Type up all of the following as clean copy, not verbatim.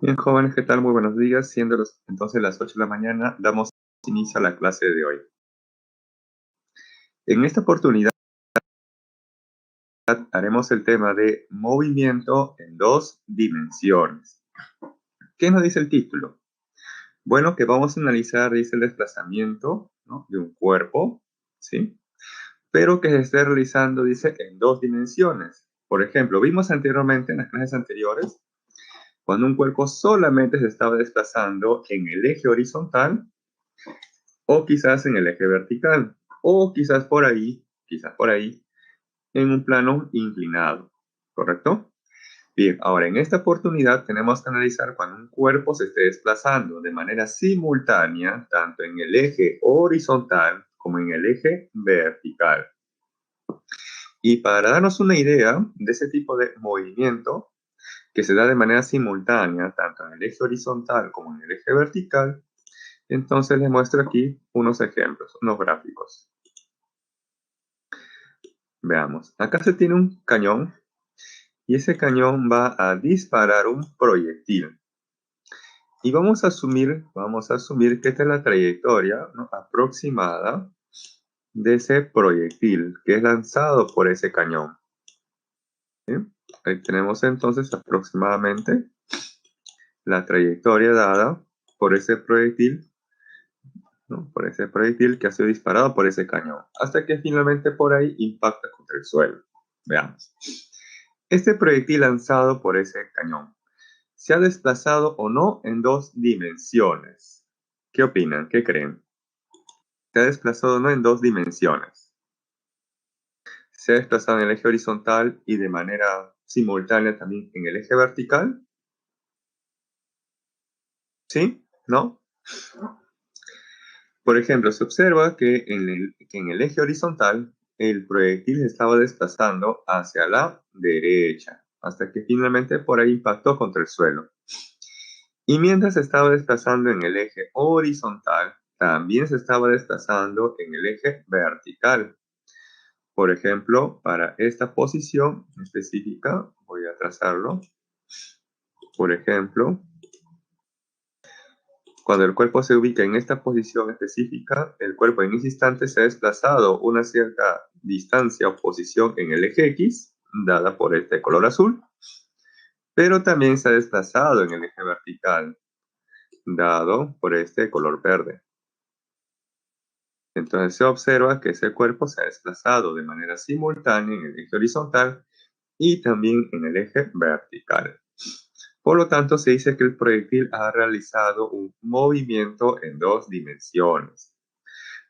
Bien, jóvenes, ¿qué tal? Muy buenos días. Siendo entonces las 8 de la mañana, damos inicio a la clase de hoy. En esta oportunidad haremos el tema de movimiento en dos dimensiones. ¿Qué nos dice el título? Bueno, que vamos a analizar, dice, el desplazamiento, ¿no?, de un cuerpo, ¿sí? Pero que se esté realizando, dice, en dos dimensiones. Por ejemplo, vimos anteriormente en las clases anteriores cuando un cuerpo solamente se estaba desplazando en el eje horizontal o quizás en el eje vertical, o quizás por ahí, en un plano inclinado, ¿correcto? Bien, ahora en esta oportunidad tenemos que analizar cuando un cuerpo se esté desplazando de manera simultánea, tanto en el eje horizontal como en el eje vertical. Y para darnos una idea de ese tipo de movimiento que se da de manera simultánea, tanto en el eje horizontal como en el eje vertical, entonces les muestro aquí unos ejemplos, unos gráficos. Veamos, acá se tiene un cañón y ese cañón va a disparar un proyectil. Y vamos a asumir que esta es la trayectoria, ¿no?, aproximada de ese proyectil que es lanzado por ese cañón. ¿Sí? Ahí tenemos entonces aproximadamente la trayectoria dada por ese proyectil, ¿no?, por ese proyectil que ha sido disparado por ese cañón, hasta que finalmente por ahí impacta contra el suelo. Veamos. Este proyectil lanzado por ese cañón se ha desplazado o no en dos dimensiones. ¿Qué opinan? ¿Qué creen? ¿Se ha desplazado o no en dos dimensiones? ¿Se ha desplazado en el eje horizontal y de manera simultánea también en el eje vertical? ¿Sí? ¿No? Por ejemplo, se observa que en el eje horizontal el proyectil se estaba desplazando hacia la derecha, hasta que finalmente por ahí impactó contra el suelo. Y mientras se estaba desplazando en el eje horizontal, también se estaba desplazando en el eje vertical. Por ejemplo, para esta posición específica, voy a trazarlo. Por ejemplo, cuando el cuerpo se ubica en esta posición específica, el cuerpo en ese instante se ha desplazado una cierta distancia o posición en el eje X, dada por este color azul, pero también se ha desplazado en el eje vertical, dado por este color verde. Entonces se observa que ese cuerpo se ha desplazado de manera simultánea en el eje horizontal y también en el eje vertical. Por lo tanto, se dice que el proyectil ha realizado un movimiento en dos dimensiones.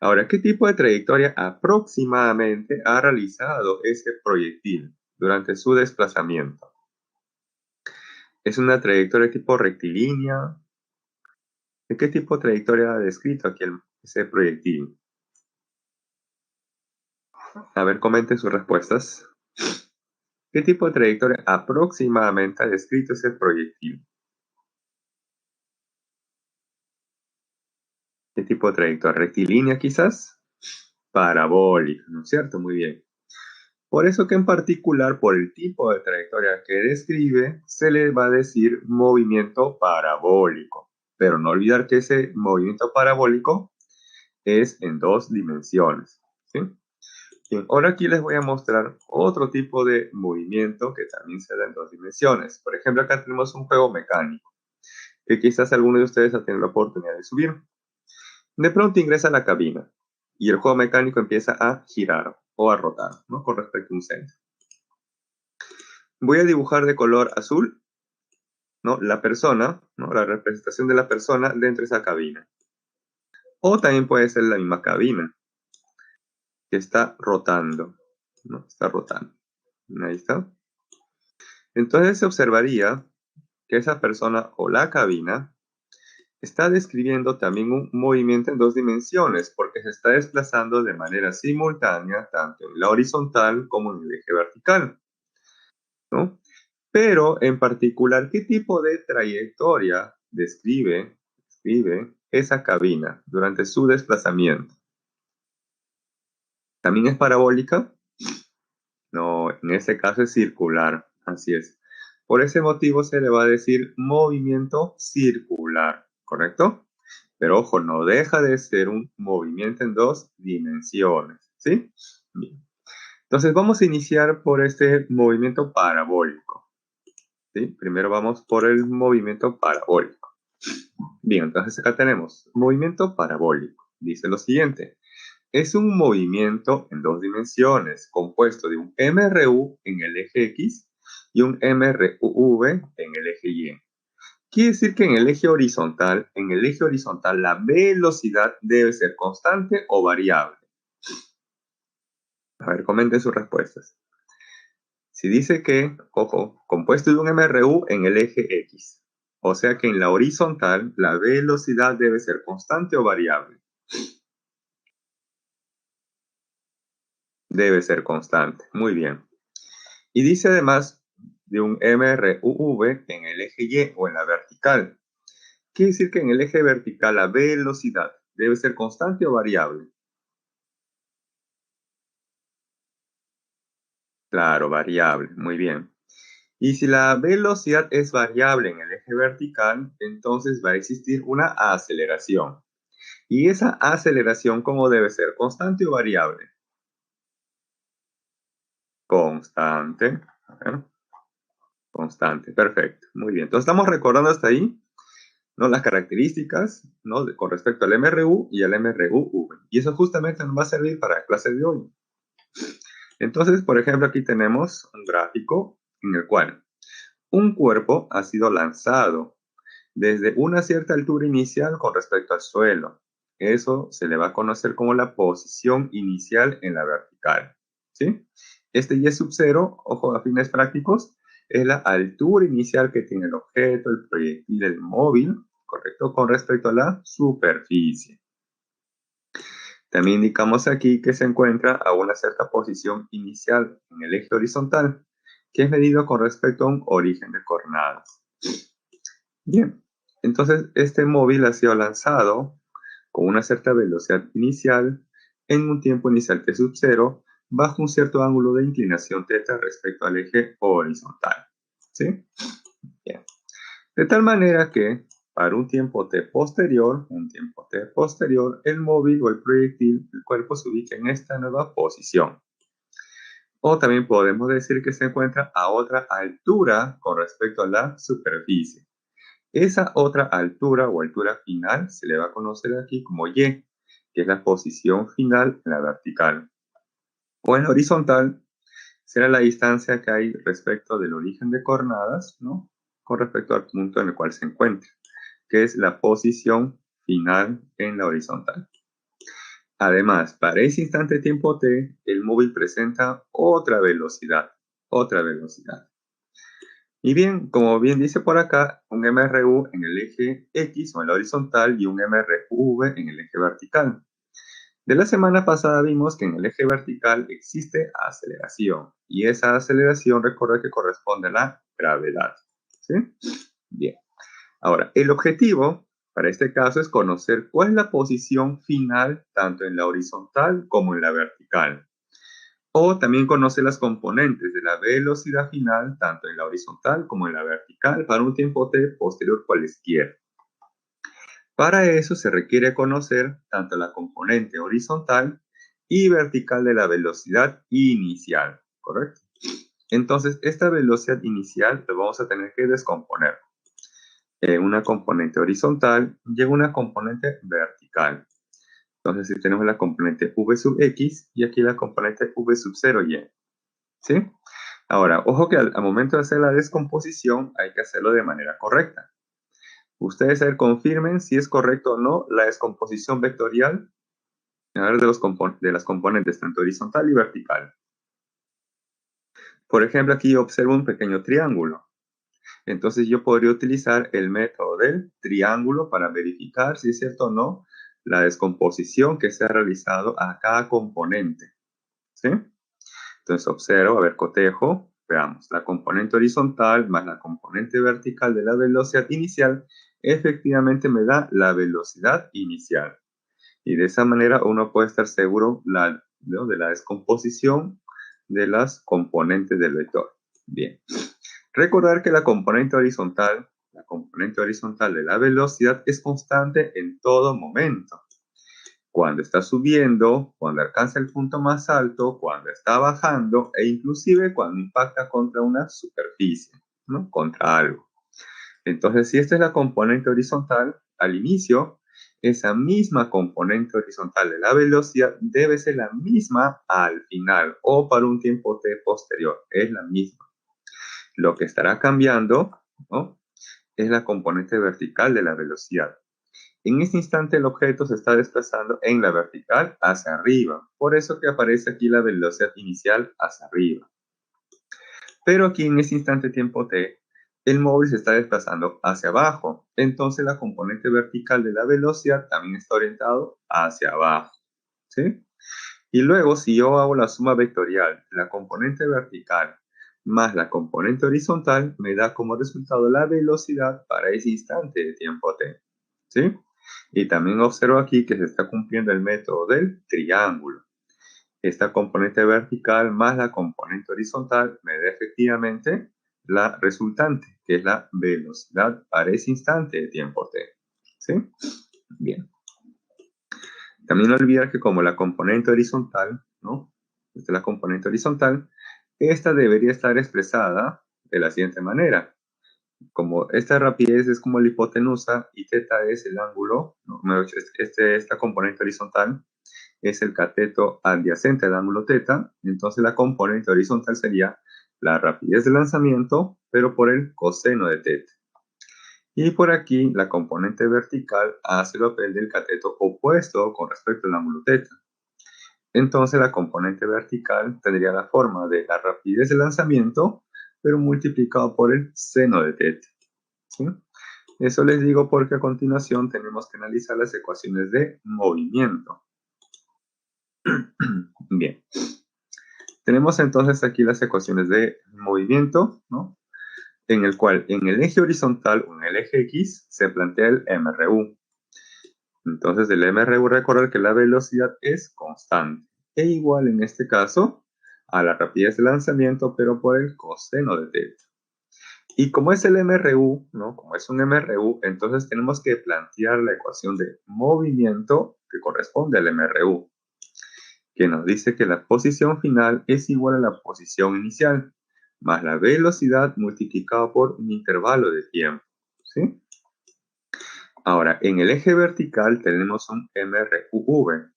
Ahora, ¿qué tipo de trayectoria aproximadamente ha realizado ese proyectil durante su desplazamiento? ¿Es una trayectoria tipo rectilínea? ¿De qué tipo de trayectoria ha descrito aquí ese proyectil? A ver, comenten sus respuestas. ¿Qué tipo de trayectoria aproximadamente ha descrito ese proyectil? ¿Qué tipo de trayectoria? ¿Rectilínea quizás? Parabólica, ¿no es cierto? Muy bien. Por eso que en particular, por el tipo de trayectoria que describe, se le va a decir movimiento parabólico. Pero no olvidar que ese movimiento parabólico es en dos dimensiones. ¿Sí? Bien, ahora aquí les voy a mostrar otro tipo de movimiento que también se da en dos dimensiones. Por ejemplo, acá tenemos un juego mecánico que quizás alguno de ustedes ha tenido la oportunidad de subir. De pronto ingresa a la cabina y el juego mecánico empieza a girar o a rotar, ¿no?, con respecto a un centro. Voy a dibujar de color azul, ¿no?, la persona, ¿no?, la representación de la persona dentro de esa cabina. O también puede ser la misma cabina que está rotando, ¿no? Está rotando. Ahí está. Entonces se observaría que esa persona o la cabina está describiendo también un movimiento en dos dimensiones porque se está desplazando de manera simultánea tanto en la horizontal como en el eje vertical, ¿no? Pero en particular, ¿qué tipo de trayectoria describe esa cabina durante su desplazamiento? ¿También es parabólica? No, en este caso es circular, así es. Por ese motivo se le va a decir movimiento circular, ¿correcto? Pero ojo, no deja de ser un movimiento en dos dimensiones, ¿sí? Bien. Entonces vamos a iniciar por este movimiento parabólico, ¿sí? Primero vamos por el movimiento parabólico. Bien, entonces acá tenemos movimiento parabólico. Dice lo siguiente. Es un movimiento en dos dimensiones compuesto de un MRU en el eje X y un MRUV en el eje Y. Quiere decir que en el eje horizontal, la velocidad debe ser constante o variable. A ver, comenten sus respuestas. Si dice que, ojo, compuesto de un MRU en el eje X, o sea que en la horizontal la velocidad debe ser constante o variable. Debe ser constante, muy bien. Y dice además de un MRUV en el eje Y o en la vertical. Quiere decir que en el eje vertical la velocidad debe ser constante o variable. Claro, variable, muy bien. Y si la velocidad es variable en el eje vertical, entonces va a existir una aceleración. ¿Y esa aceleración cómo debe ser? ¿Constante o variable? Constante. A ver, constante, perfecto. Muy bien. Entonces estamos recordando hasta ahí, ¿no? Las características, ¿no? Con respecto al MRU y al MRUV. Y eso justamente nos va a servir para la clase de hoy. Entonces, por ejemplo, aquí tenemos un gráfico en el cual un cuerpo ha sido lanzado desde una cierta altura inicial con respecto al suelo. Eso se le va a conocer como la posición inicial en la vertical, ¿sí? Este Y sub 0, ojo a fines prácticos, es la altura inicial que tiene el objeto, el proyectil, el móvil, ¿correcto? Con respecto a la superficie. También indicamos aquí que se encuentra a una cierta posición inicial en el eje horizontal, que es medido con respecto a un origen de coordenadas. Bien, entonces este móvil ha sido lanzado con una cierta velocidad inicial en un tiempo inicial t sub 0 bajo un cierto ángulo de inclinación θ respecto al eje horizontal. ¿Sí? Bien. De tal manera que para un tiempo t posterior, el móvil o el proyectil, el cuerpo se ubica en esta nueva posición. O también podemos decir que se encuentra a otra altura con respecto a la superficie. Esa otra altura o altura final se le va a conocer aquí como Y, que es la posición final en la vertical. O en la horizontal será la distancia que hay respecto del origen de coordenadas, ¿no? Con respecto al punto en el cual se encuentra, que es la posición final en la horizontal. Además, para ese instante de tiempo t, el móvil presenta otra velocidad, Y bien, como bien dice por acá, un MRU en el eje X o en la horizontal y un MRV en el eje vertical. De la semana pasada vimos que en el eje vertical existe aceleración y esa aceleración recuerda que corresponde a la gravedad. ¿Sí? Bien. Ahora, el objetivo para este caso es conocer cuál es la posición final tanto en la horizontal como en la vertical. O también conoce las componentes de la velocidad final, tanto en la horizontal como en la vertical, para un tiempo t posterior cualesquiera. Para eso se requiere conocer tanto la componente horizontal y vertical de la velocidad inicial, ¿correcto? Entonces, esta velocidad inicial la vamos a tener que descomponer en una componente horizontal y en una componente vertical. Entonces, si tenemos la componente v sub x y aquí la componente v sub 0y. ¿Sí? Ahora, ojo que al momento de hacer la descomposición hay que hacerlo de manera correcta. Ustedes confirmen si es correcto o no la descomposición vectorial de las componentes tanto horizontal y vertical. Por ejemplo, aquí yo observo un pequeño triángulo. Entonces yo podría utilizar el método del triángulo para verificar si es cierto o no la descomposición que se ha realizado a cada componente. ¿Sí? Entonces observo, a ver, cotejo, veamos, la componente horizontal más la componente vertical de la velocidad inicial efectivamente me da la velocidad inicial. Y de esa manera uno puede estar seguro de la descomposición de las componentes del vector. Bien. Recordar que la componente horizontal de la velocidad es constante en todo momento. Cuando está subiendo, cuando alcanza el punto más alto, cuando está bajando e inclusive cuando impacta contra una superficie, ¿no? Contra algo. Entonces, si esta es la componente horizontal, al inicio, esa misma componente horizontal de la velocidad debe ser la misma al final o para un tiempo t posterior. Es la misma. Lo que estará cambiando, ¿no?, es la componente vertical de la velocidad. En este instante el objeto se está desplazando en la vertical hacia arriba. Por eso que aparece aquí la velocidad inicial hacia arriba. Pero aquí en este instante tiempo t, el móvil se está desplazando hacia abajo. Entonces la componente vertical de la velocidad también está orientado hacia abajo. ¿Sí? Y luego, si yo hago la suma vectorial, la componente vertical más la componente horizontal, me da como resultado la velocidad para ese instante de tiempo t. ¿Sí? Y también observo aquí que se está cumpliendo el método del triángulo. Esta componente vertical más la componente horizontal me da efectivamente la resultante, que es la velocidad para ese instante de tiempo t. ¿Sí? Bien. También no olvidar que como la componente horizontal, ¿no? Esta es la componente horizontal, esta debería estar expresada de la siguiente manera. Como esta rapidez es como la hipotenusa y θ es el ángulo, ¿no? Esta componente horizontal es el cateto adyacente al ángulo θ, entonces la componente horizontal sería la rapidez de lanzamiento, pero por el coseno de θ. Y por aquí la componente vertical hace el papel del cateto opuesto con respecto al ángulo θ. Entonces la componente vertical tendría la forma de la rapidez de lanzamiento, pero multiplicado por el seno de θ. ¿Sí? Eso les digo porque a continuación tenemos que analizar las ecuaciones de movimiento. Bien. Tenemos entonces aquí las ecuaciones de movimiento, ¿no? En el cual en el eje horizontal o en el eje X se plantea el MRU. Entonces del MRU recordar que la velocidad es constante e igual en este caso a la rapidez de lanzamiento pero por el coseno de θ. Y como es el MRU, ¿no? Como es un MRU, entonces tenemos que plantear la ecuación de movimiento que corresponde al MRU, que nos dice que la posición final es igual a la posición inicial, más la velocidad multiplicado por un intervalo de tiempo. ¿Sí? Ahora, en el eje vertical tenemos un MRUV,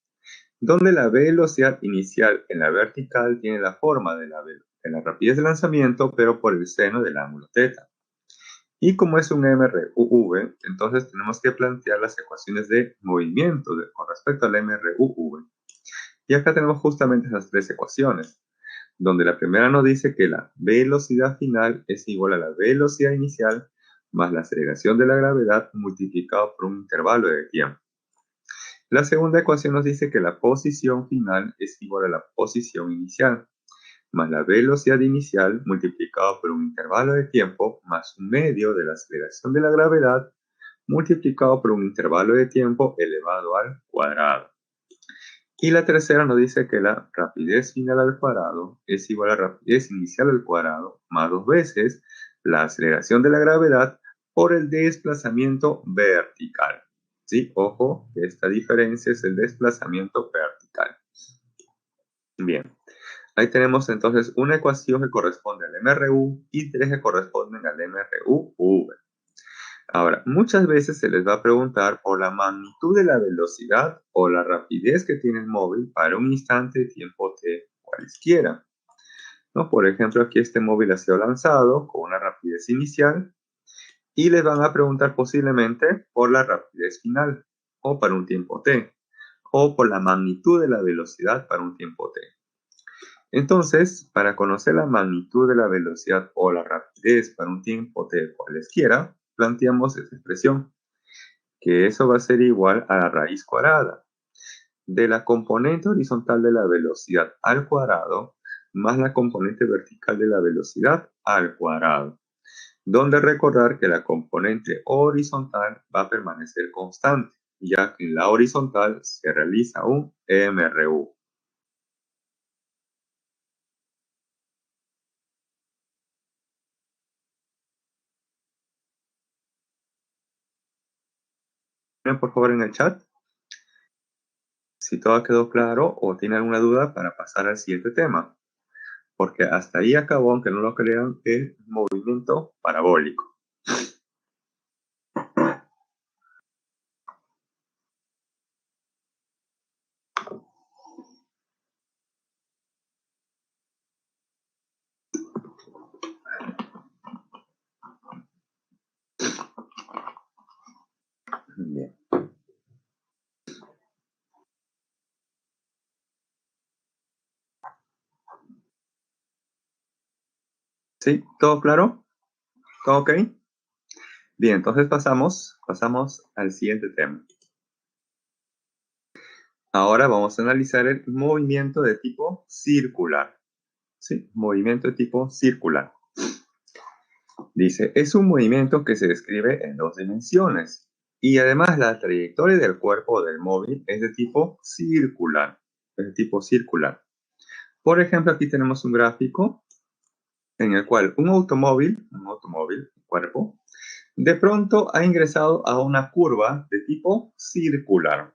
donde la velocidad inicial en la vertical tiene la forma de la rapidez de lanzamiento, pero por el seno del ángulo θ. Y como es un MRUV, entonces tenemos que plantear las ecuaciones de movimiento con respecto al MRUV. Y acá tenemos justamente esas tres ecuaciones, donde la primera nos dice que la velocidad final es igual a la velocidad inicial más la aceleración de la gravedad multiplicado por un intervalo de tiempo. La segunda ecuación nos dice que la posición final es igual a la posición inicial más la velocidad inicial multiplicado por un intervalo de tiempo más un medio de la aceleración de la gravedad multiplicado por un intervalo de tiempo elevado al cuadrado. Y la tercera nos dice que la rapidez final al cuadrado es igual a la rapidez inicial al cuadrado más dos veces la aceleración de la gravedad por el desplazamiento vertical. ¿Sí? Ojo, que esta diferencia es el desplazamiento vertical. Bien, ahí tenemos entonces una ecuación que corresponde al MRU y tres que corresponden al MRUV. Ahora, muchas veces se les va a preguntar por la magnitud de la velocidad o la rapidez que tiene el móvil para un instante de tiempo t cualesquiera, ¿no? Por ejemplo, aquí este móvil ha sido lanzado con una rapidez inicial y les van a preguntar posiblemente por la rapidez final o para un tiempo t o por la magnitud de la velocidad para un tiempo t. Entonces, para conocer la magnitud de la velocidad o la rapidez para un tiempo t cualesquiera, planteamos esta expresión, que eso va a ser igual a la raíz cuadrada de la componente horizontal de la velocidad al cuadrado más la componente vertical de la velocidad al cuadrado, donde recordar que la componente horizontal va a permanecer constante, ya que en la horizontal se realiza un MRU. por favor en el chat si todo quedó claro o tiene alguna duda para pasar al siguiente tema. Porque hasta ahí acabó, aunque no lo crean, el movimiento parabólico. Bien. ¿Sí? ¿Todo claro? ¿Todo ok? Bien, entonces pasamos al siguiente tema. Ahora vamos a analizar el movimiento de tipo circular. ¿Sí? Movimiento de tipo circular. Dice, es un movimiento que se describe en 2 dimensiones y además la trayectoria del cuerpo del móvil es de tipo circular. Es de tipo circular. Por ejemplo, aquí tenemos un gráfico en el cual un automóvil, cuerpo, de pronto ha ingresado a una curva de tipo circular,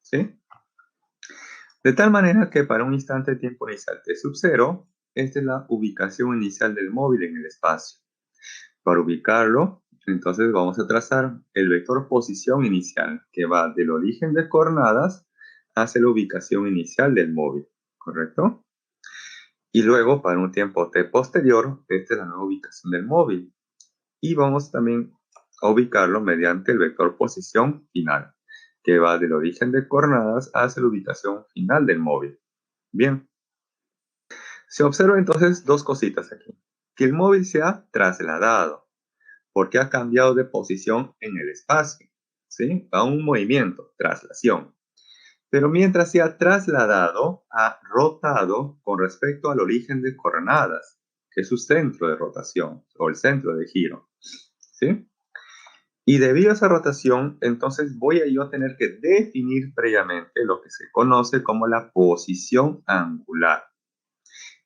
¿sí? De tal manera que para un instante de tiempo inicial t sub 0, esta es la ubicación inicial del móvil en el espacio. Para ubicarlo, entonces vamos a trazar el vector posición inicial que va del origen de coordenadas hacia la ubicación inicial del móvil, ¿correcto? Y luego, para un tiempo t posterior, esta es la nueva ubicación del móvil. Y vamos también a ubicarlo mediante el vector posición final, que va del origen de coordenadas hacia la ubicación final del móvil. Bien. Se observa entonces 2 cositas aquí. Que el móvil se ha trasladado, porque ha cambiado de posición en el espacio. ¿Sí? Va un movimiento, traslación. Pero mientras se ha trasladado, ha rotado con respecto al origen de coordenadas, que es su centro de rotación o el centro de giro. ¿Sí? Y debido a esa rotación, entonces voy a yo tener que definir previamente lo que se conoce como la posición angular.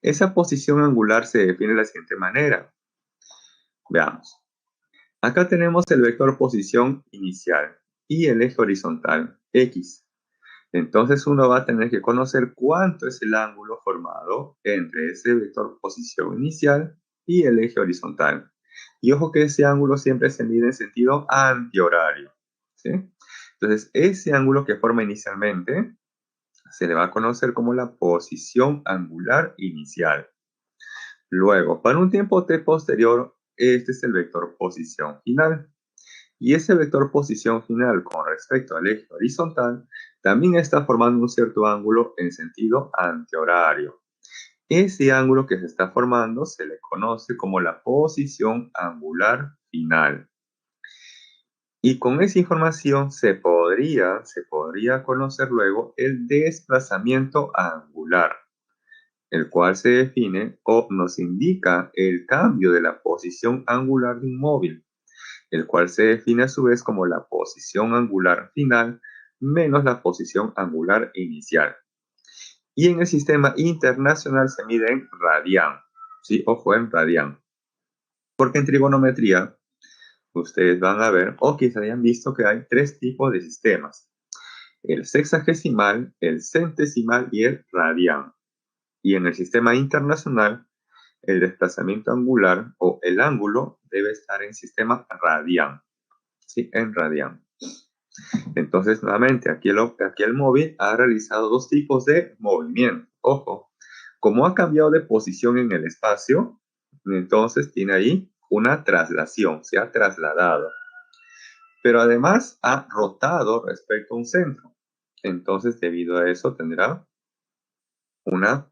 Esa posición angular se define de la siguiente manera. Veamos. Acá tenemos el vector posición inicial y el eje horizontal, X. Entonces uno va a tener que conocer cuánto es el ángulo formado entre ese vector posición inicial y el eje horizontal. Y ojo que ese ángulo siempre se mide en sentido antihorario, ¿sí? Entonces ese ángulo que forma inicialmente se le va a conocer como la posición angular inicial. Luego, para un tiempo t posterior, este es el vector posición final. Y ese vector posición final con respecto al eje horizontal también está formando un cierto ángulo en sentido antihorario. Ese ángulo que se está formando se le conoce como la posición angular final. Y con esa información se podría conocer luego el desplazamiento angular, el cual se define o nos indica el cambio de la posición angular de un móvil, el cual se define a su vez como la posición angular final menos la posición angular inicial. Y en el sistema internacional se mide en radián, ¿sí? Ojo, en radián. Porque en trigonometría ustedes van a ver, o quizá hayan visto que hay 3 tipos de sistemas: el sexagesimal, el centesimal y el radián. Y en el sistema internacional, el desplazamiento angular o el ángulo debe estar en sistema radián. Sí, en radián. Entonces, nuevamente, aquí el móvil ha realizado 2 tipos de movimiento. Ojo, como ha cambiado de posición en el espacio, entonces tiene ahí una traslación, se ha trasladado. Pero además ha rotado respecto a un centro. Entonces, debido a eso, tendrá una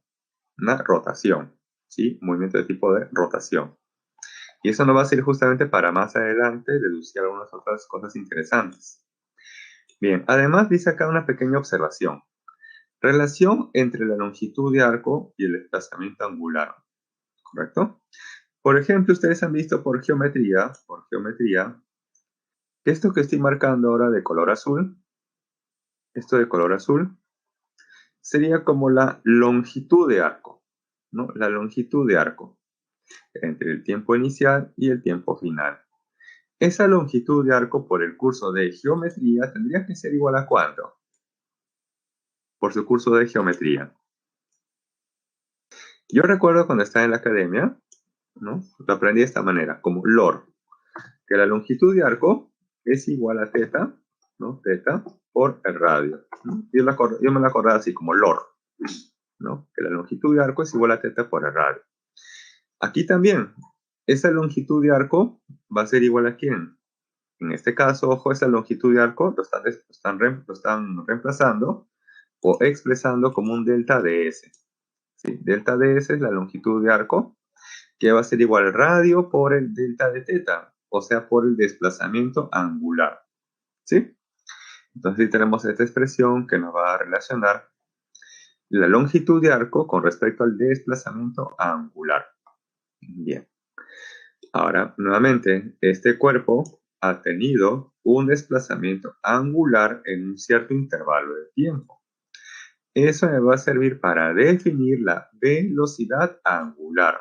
rotación, ¿sí? Movimiento de tipo de rotación. Y eso nos va a servir justamente para más adelante deducir algunas otras cosas interesantes. Bien, además dice acá una pequeña observación. Relación entre la longitud de arco y el desplazamiento angular, ¿correcto? Por ejemplo, ustedes han visto por geometría, que esto que estoy marcando ahora de color azul, esto de color azul, sería como la longitud de arco, ¿no? La longitud de arco entre el tiempo inicial y el tiempo final. Esa longitud de arco por el curso de geometría tendría que ser igual a ¿cuánto? Por su curso de geometría. Yo recuerdo cuando estaba en la academia, ¿no? Lo aprendí de esta manera, como LOR, que la longitud de arco es igual a teta, ¿no? Teta por el radio, ¿no? Yo me la acordaba así, como LOR, ¿no? Que la longitud de arco es igual a teta por el radio. Aquí también, esa longitud de arco va a ser igual a ¿quién? En este caso, ojo, esa longitud de arco lo están reemplazando o expresando como un delta de S. ¿Sí? Delta de S es la longitud de arco, que va a ser igual al radio por el delta de teta, o sea, por el desplazamiento angular. ¿Sí? Entonces, sí tenemos esta expresión que nos va a relacionar la longitud de arco con respecto al desplazamiento angular. Bien. Ahora, nuevamente, este cuerpo ha tenido un desplazamiento angular en un cierto intervalo de tiempo. Eso me va a servir para definir la velocidad angular,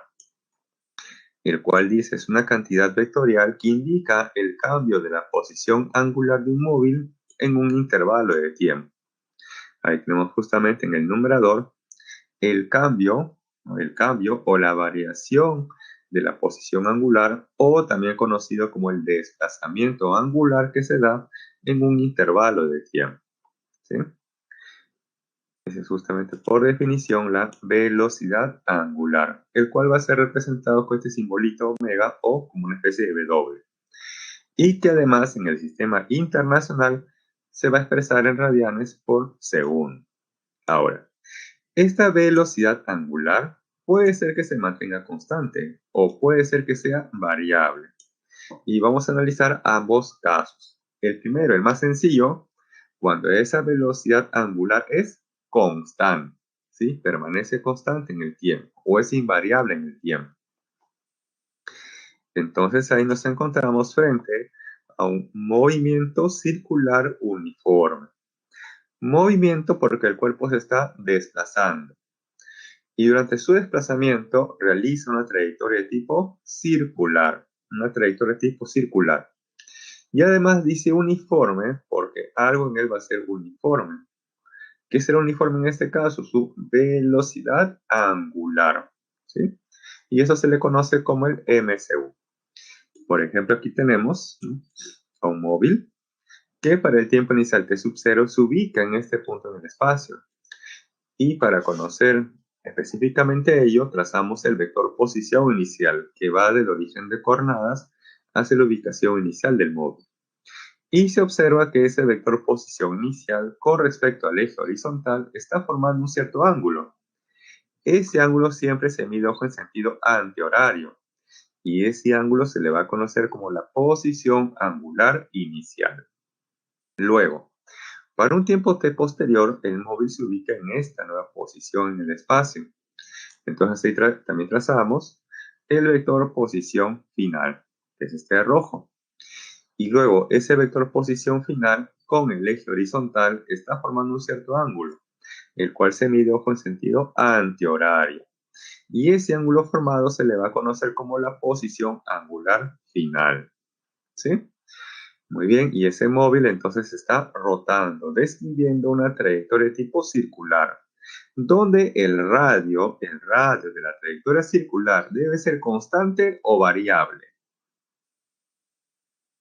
el cual dice es una cantidad vectorial que indica el cambio de la posición angular de un móvil en un intervalo de tiempo. Ahí tenemos justamente en el numerador el cambio o la variación de la posición angular, o también conocido como el desplazamiento angular que se da en un intervalo de tiempo. ¿Sí? Esa es justamente por definición la velocidad angular, el cual va a ser representado con este simbolito omega o como una especie de W. Y que además en el sistema internacional se va a expresar en radianes por segundo. Ahora, esta velocidad angular puede ser que se mantenga constante o puede ser que sea variable. Y vamos a analizar ambos casos. El primero, el más sencillo, cuando esa velocidad angular es constante, ¿sí? Permanece constante en el tiempo o es invariable en el tiempo. Entonces ahí nos encontramos frente a un movimiento circular uniforme. Movimiento porque el cuerpo se está desplazando. Y durante su desplazamiento realiza una trayectoria de tipo circular. Una trayectoria de tipo circular. Y además dice uniforme porque algo en él va a ser uniforme. ¿Qué será uniforme en este caso? Su velocidad angular. ¿Sí? Y eso se le conoce como el MCU. Por ejemplo, aquí tenemos a un móvil que para el tiempo inicial t sub 0 se ubica en este punto en el espacio. Y para conocer específicamente ello, trazamos el vector posición inicial que va del origen de coordenadas hacia la ubicación inicial del móvil. Y se observa que ese vector posición inicial con respecto al eje horizontal está formando un cierto ángulo. Ese ángulo siempre se mide en sentido antihorario y ese ángulo se le va a conocer como la posición angular inicial. Luego, para un tiempo t posterior, el móvil se ubica en esta nueva posición en el espacio. Entonces ahí también trazamos el vector posición final, que es este de rojo. Y luego ese vector posición final con el eje horizontal está formando un cierto ángulo, el cual se mide, ojo, en sentido antihorario. Y ese ángulo formado se le va a conocer como la posición angular final. ¿Sí? Muy bien, y ese móvil entonces está rotando, describiendo una trayectoria de tipo circular, donde el radio de la trayectoria circular debe ser constante o variable.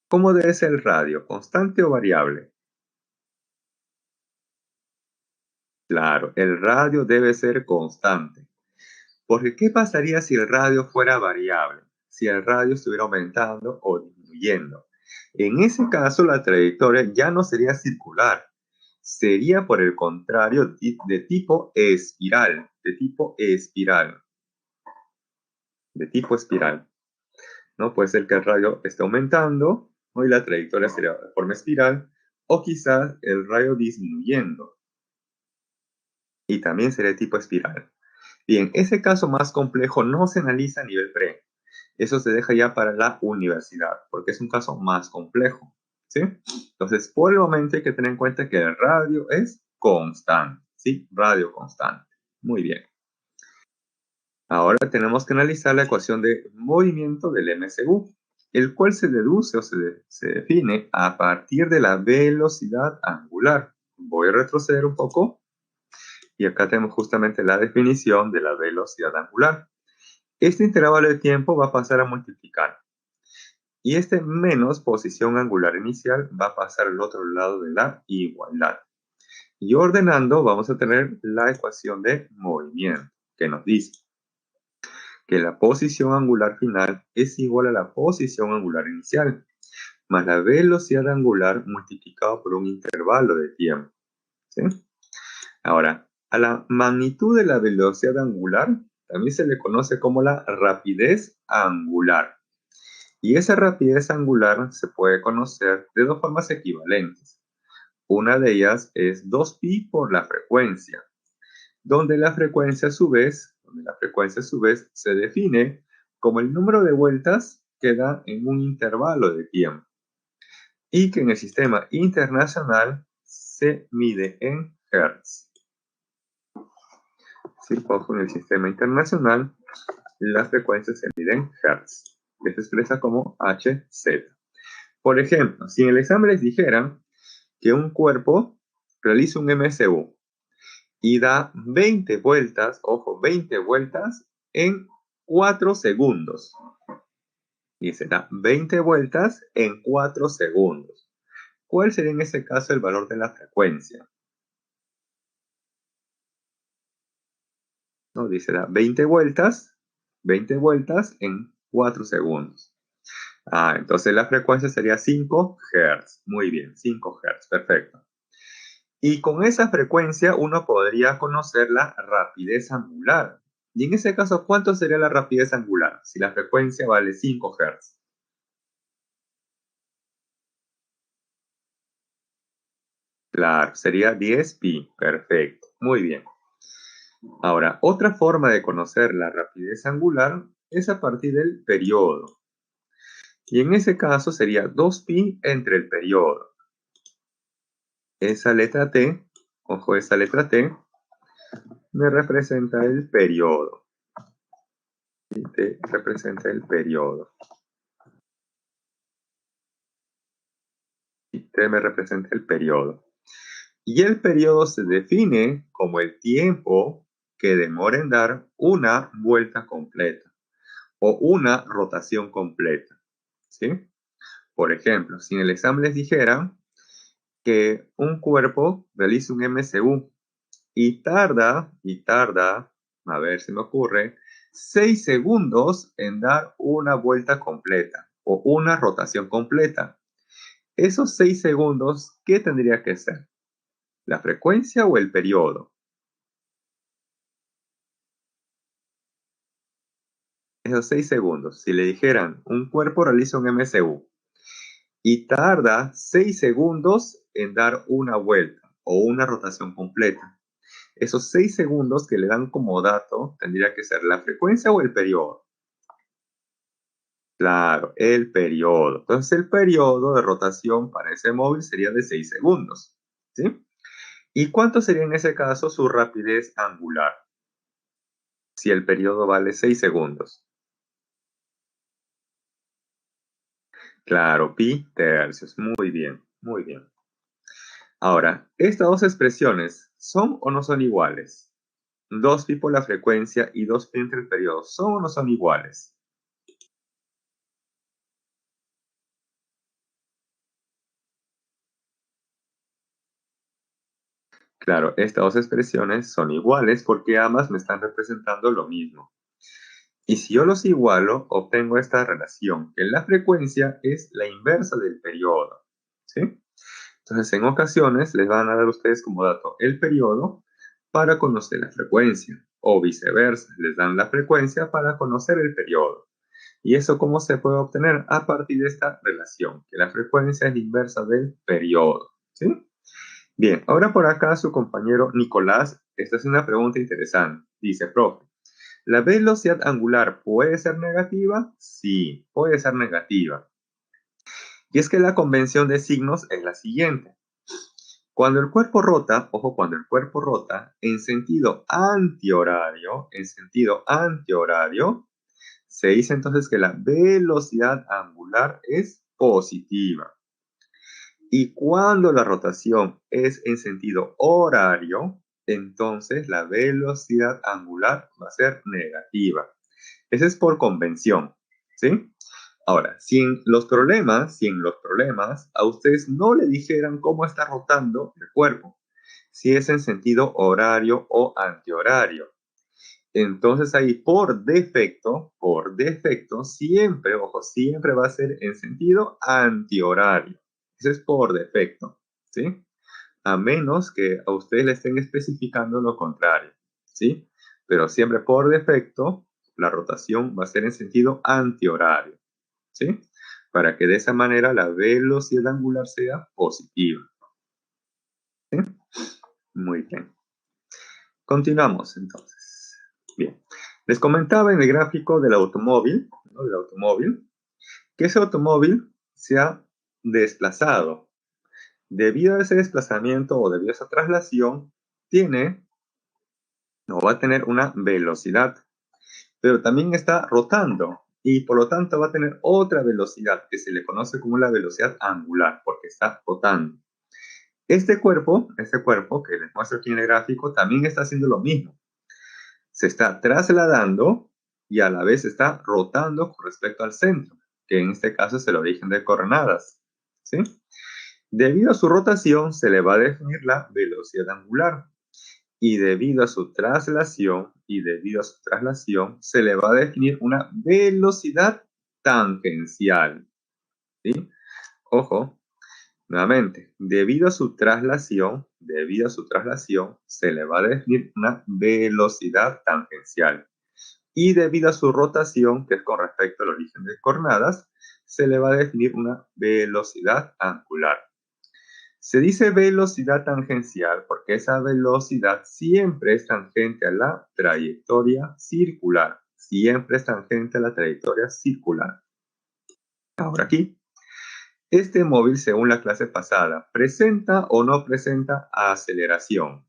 ¿Cómo debe ser el radio? ¿Constante o variable? Claro, el radio debe ser constante. Porque ¿qué pasaría si el radio fuera variable? Si el radio estuviera aumentando o disminuyendo. En ese caso, la trayectoria ya no sería circular. Sería, por el contrario, de tipo espiral. De tipo espiral. De tipo espiral. ¿No? Puede ser que el radio esté aumentando, ¿no? Y la trayectoria sería de forma espiral. O quizás el radio disminuyendo. Y también sería de tipo espiral. Bien, ese caso más complejo no se analiza a nivel pre. Eso se deja ya para la universidad, porque es un caso más complejo. ¿Sí? Entonces, por el momento hay que tener en cuenta que el radio es constante. ¿Sí? Radio constante. Muy bien. Ahora tenemos que analizar la ecuación de movimiento del MCU, el cual se deduce o se define a partir de la velocidad angular. Voy a retroceder un poco y acá tenemos justamente la definición de la velocidad angular. Este intervalo de tiempo va a pasar a multiplicar y este menos posición angular inicial va a pasar al otro lado de la igualdad. Y ordenando vamos a tener la ecuación de movimiento que nos dice que la posición angular final es igual a la posición angular inicial más la velocidad angular multiplicado por un intervalo de tiempo. ¿Sí? Ahora, a la magnitud de la velocidad angular también se le conoce como la rapidez angular. Y esa rapidez angular se puede conocer de dos formas equivalentes. Una de ellas es 2pi por la frecuencia, donde la frecuencia a su vez se define como el número de vueltas que da en un intervalo de tiempo y que en el sistema internacional se mide en Hertz. Si pongo en el sistema internacional, la frecuencia se mide en Hertz, que se expresa como Hz. Por ejemplo, si en el examen les dijeran que un cuerpo realiza un MCU y da 20 vueltas, ojo, 20 vueltas en 4 segundos. Y se da 20 vueltas en 4 segundos. ¿Cuál sería en ese caso el valor de la frecuencia? ¿No? Dice, da 20 vueltas en 4 segundos. Entonces la frecuencia sería 5 Hz. Muy bien, 5 Hz, perfecto. Y con esa frecuencia uno podría conocer la rapidez angular. Y en ese caso, ¿cuánto sería la rapidez angular si la frecuencia vale 5 Hz? Claro, sería 10pi. Perfecto, muy bien. Ahora, otra forma de conocer la rapidez angular es a partir del periodo. Y en ese caso sería 2pi entre el periodo. Esa letra T, ojo, esa letra T me representa el periodo. Y T representa el periodo. Y T me representa el periodo. Y el periodo se define como el tiempo que demora en dar una vuelta completa o una rotación completa. ¿Sí? Por ejemplo, si en el examen les dijeran que un cuerpo realiza un MCU y tarda, a ver si me ocurre, 6 segundos en dar una vuelta completa o una rotación completa. Esos 6 segundos, ¿qué tendría que ser? ¿La frecuencia o el periodo? Esos 6 segundos, si le dijeran un cuerpo realiza un MCU y tarda 6 segundos en dar una vuelta o una rotación completa. Esos 6 segundos que le dan como dato tendría que ser la frecuencia o el periodo. Claro, el periodo. Entonces el periodo de rotación para ese móvil sería de 6 segundos. ¿Sí? ¿Y cuánto sería en ese caso su rapidez angular? Si el periodo vale 6 segundos. Claro, pi tercios. Muy bien, muy bien. Ahora, estas dos expresiones, ¿son o no son iguales? 2pi por la frecuencia y 2pi entre el periodo, ¿son o no son iguales? Claro, estas dos expresiones son iguales porque ambas me están representando lo mismo. Y si yo los igualo, obtengo esta relación, que la frecuencia es la inversa del periodo. ¿Sí? Entonces, en ocasiones les van a dar a ustedes como dato el periodo para conocer la frecuencia, o viceversa, les dan la frecuencia para conocer el periodo. ¿Y eso cómo se puede obtener? A partir de esta relación, que la frecuencia es la inversa del periodo. ¿Sí? Bien, ahora por acá su compañero Nicolás, esta es una pregunta interesante. Dice, profe, ¿la velocidad angular puede ser negativa? Sí, puede ser negativa. Y es que la convención de signos es la siguiente. Cuando el cuerpo rota, ojo, cuando el cuerpo rota en sentido antihorario, Se dice entonces que la velocidad angular es positiva. Y cuando la rotación es en sentido horario, entonces la velocidad angular va a ser negativa. Eso es por convención, ¿sí? Ahora, si en los problemas a ustedes no le dijeran cómo está rotando el cuerpo, si es en sentido horario o antihorario. Entonces ahí por defecto, siempre, ojo, siempre va a ser en sentido antihorario. Eso es por defecto, ¿sí? A menos que a ustedes le estén especificando lo contrario, ¿sí? Pero siempre por defecto, la rotación va a ser en sentido antihorario, ¿sí? Para que de esa manera la velocidad angular sea positiva, ¿sí? Muy bien. Continuamos entonces. Bien. Les comentaba en el gráfico del automóvil, ¿no? Del automóvil, que ese automóvil se ha desplazado. Debido a ese desplazamiento o debido a esa traslación, va a tener una velocidad, pero también está rotando y por lo tanto va a tener otra velocidad que se le conoce como la velocidad angular porque está rotando. Este cuerpo que les muestro aquí en el gráfico también está haciendo lo mismo. Se está trasladando y a la vez está rotando con respecto al centro, que en este caso es el origen de coordenadas, ¿sí? Debido a su rotación se le va a definir la velocidad angular y debido a su traslación se le va a definir una velocidad tangencial, ¿sí? Ojo, nuevamente, debido a su traslación se le va a definir una velocidad tangencial y debido a su rotación, que es con respecto al origen de coordenadas, se le va a definir una velocidad angular. Se dice velocidad tangencial porque esa velocidad siempre es tangente a la trayectoria circular. Siempre es tangente a la trayectoria circular. Ahora aquí, este móvil, según la clase pasada, ¿presenta o no presenta aceleración?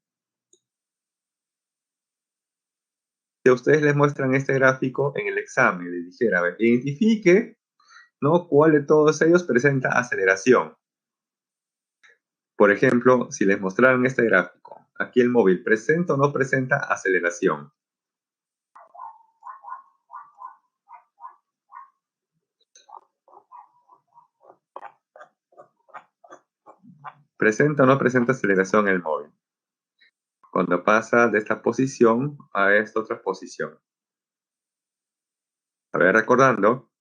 Si a ustedes les muestran este gráfico en el examen, les dijera, a ver, identifique, ¿no?, cuál de todos ellos presenta aceleración. Por ejemplo, si les mostraran este gráfico, aquí el móvil, ¿presenta o no presenta aceleración? ¿Presenta o no presenta aceleración el móvil? Cuando pasa de esta posición a esta otra posición. A ver, recordando,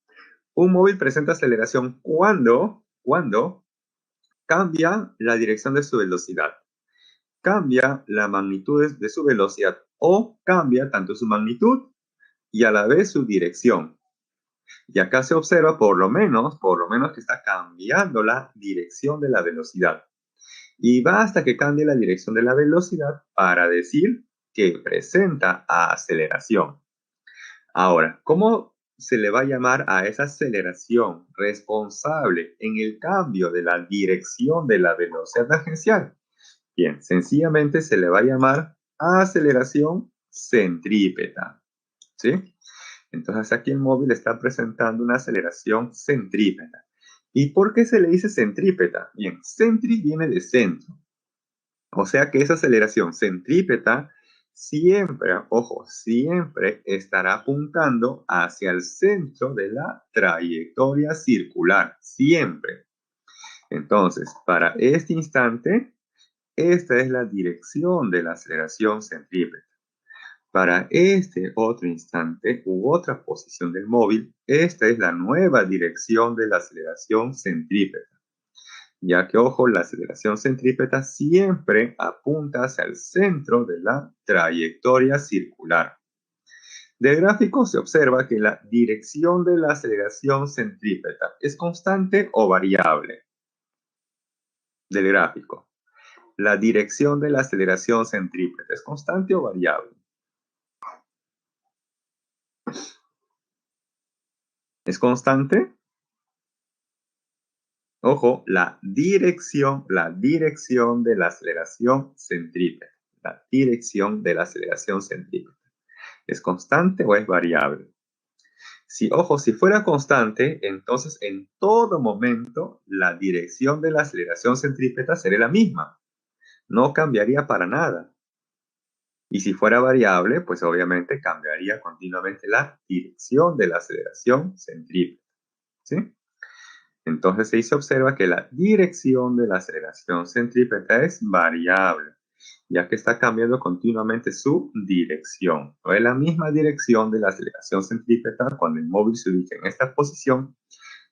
un móvil presenta aceleración cuando cambia la dirección de su velocidad, cambia la magnitud de su velocidad o cambia tanto su magnitud y a la vez su dirección. Y acá se observa por lo menos que está cambiando la dirección de la velocidad. Y basta que cambie la dirección de la velocidad para decir que presenta aceleración. Ahora, ¿cómo se le va a llamar a esa aceleración responsable en el cambio de la dirección de la velocidad tangencial? Bien, sencillamente se le va a llamar aceleración centrípeta, ¿sí? Entonces aquí el móvil está presentando una aceleración centrípeta. ¿Y por qué se le dice centrípeta? Bien, centri viene de centro. O sea que esa aceleración centrípeta siempre, ojo, siempre estará apuntando hacia el centro de la trayectoria circular. Siempre. Entonces, para este instante, esta es la dirección de la aceleración centrípeta. Para este otro instante u otra posición del móvil, esta es la nueva dirección de la aceleración centrípeta. Ya que, ojo, la aceleración centrípeta siempre apunta hacia el centro de la trayectoria circular. Del gráfico se observa que la dirección de la aceleración centrípeta es constante o variable. Del gráfico, la dirección de la aceleración centrípeta es constante o variable. ¿Es constante? Ojo, la dirección de la aceleración centrípeta. La dirección de la aceleración centrípeta. ¿Es constante o es variable? Ojo, si fuera constante, entonces en todo momento la dirección de la aceleración centrípeta sería la misma. No cambiaría para nada. Y si fuera variable, pues obviamente cambiaría continuamente la dirección de la aceleración centrípeta. ¿Sí? Entonces ahí se observa que la dirección de la aceleración centrípeta es variable, ya que está cambiando continuamente su dirección. No es la misma dirección de la aceleración centrípeta cuando el móvil se ubica en esta posición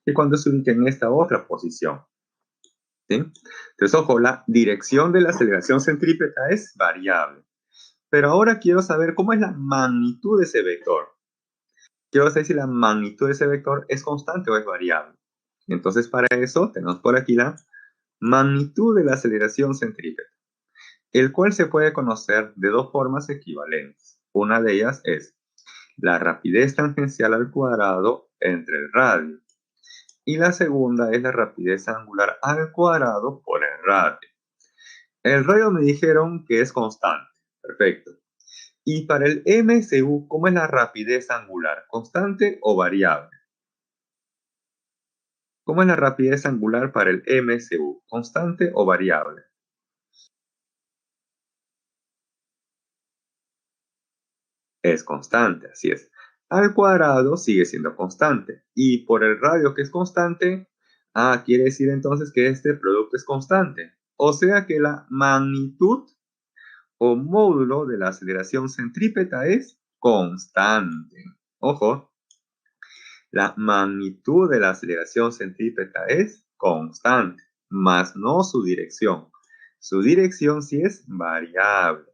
que cuando se ubica en esta otra posición. ¿Sí? Entonces, ojo, la dirección de la aceleración centrípeta es variable. Pero ahora quiero saber cómo es la magnitud de ese vector. Quiero saber si la magnitud de ese vector es constante o es variable. Entonces, para eso tenemos por aquí la magnitud de la aceleración centrípeta, el cual se puede conocer de dos formas equivalentes. Una de ellas es la rapidez tangencial al cuadrado entre el radio. Y la segunda es la rapidez angular al cuadrado por el radio. El radio me dijeron que es constante. Perfecto. Y para el MSU, ¿cómo es la rapidez angular? ¿Constante o variable? ¿Cómo es la rapidez angular para el MSU? ¿Constante o variable? Es constante, así es. Al cuadrado sigue siendo constante. Y por el radio que es constante, quiere decir entonces que este producto es constante. O sea que la magnitud o módulo de la aceleración centrípeta es constante. Ojo, la magnitud de la aceleración centrípeta es constante, más no su dirección. Su dirección sí es variable.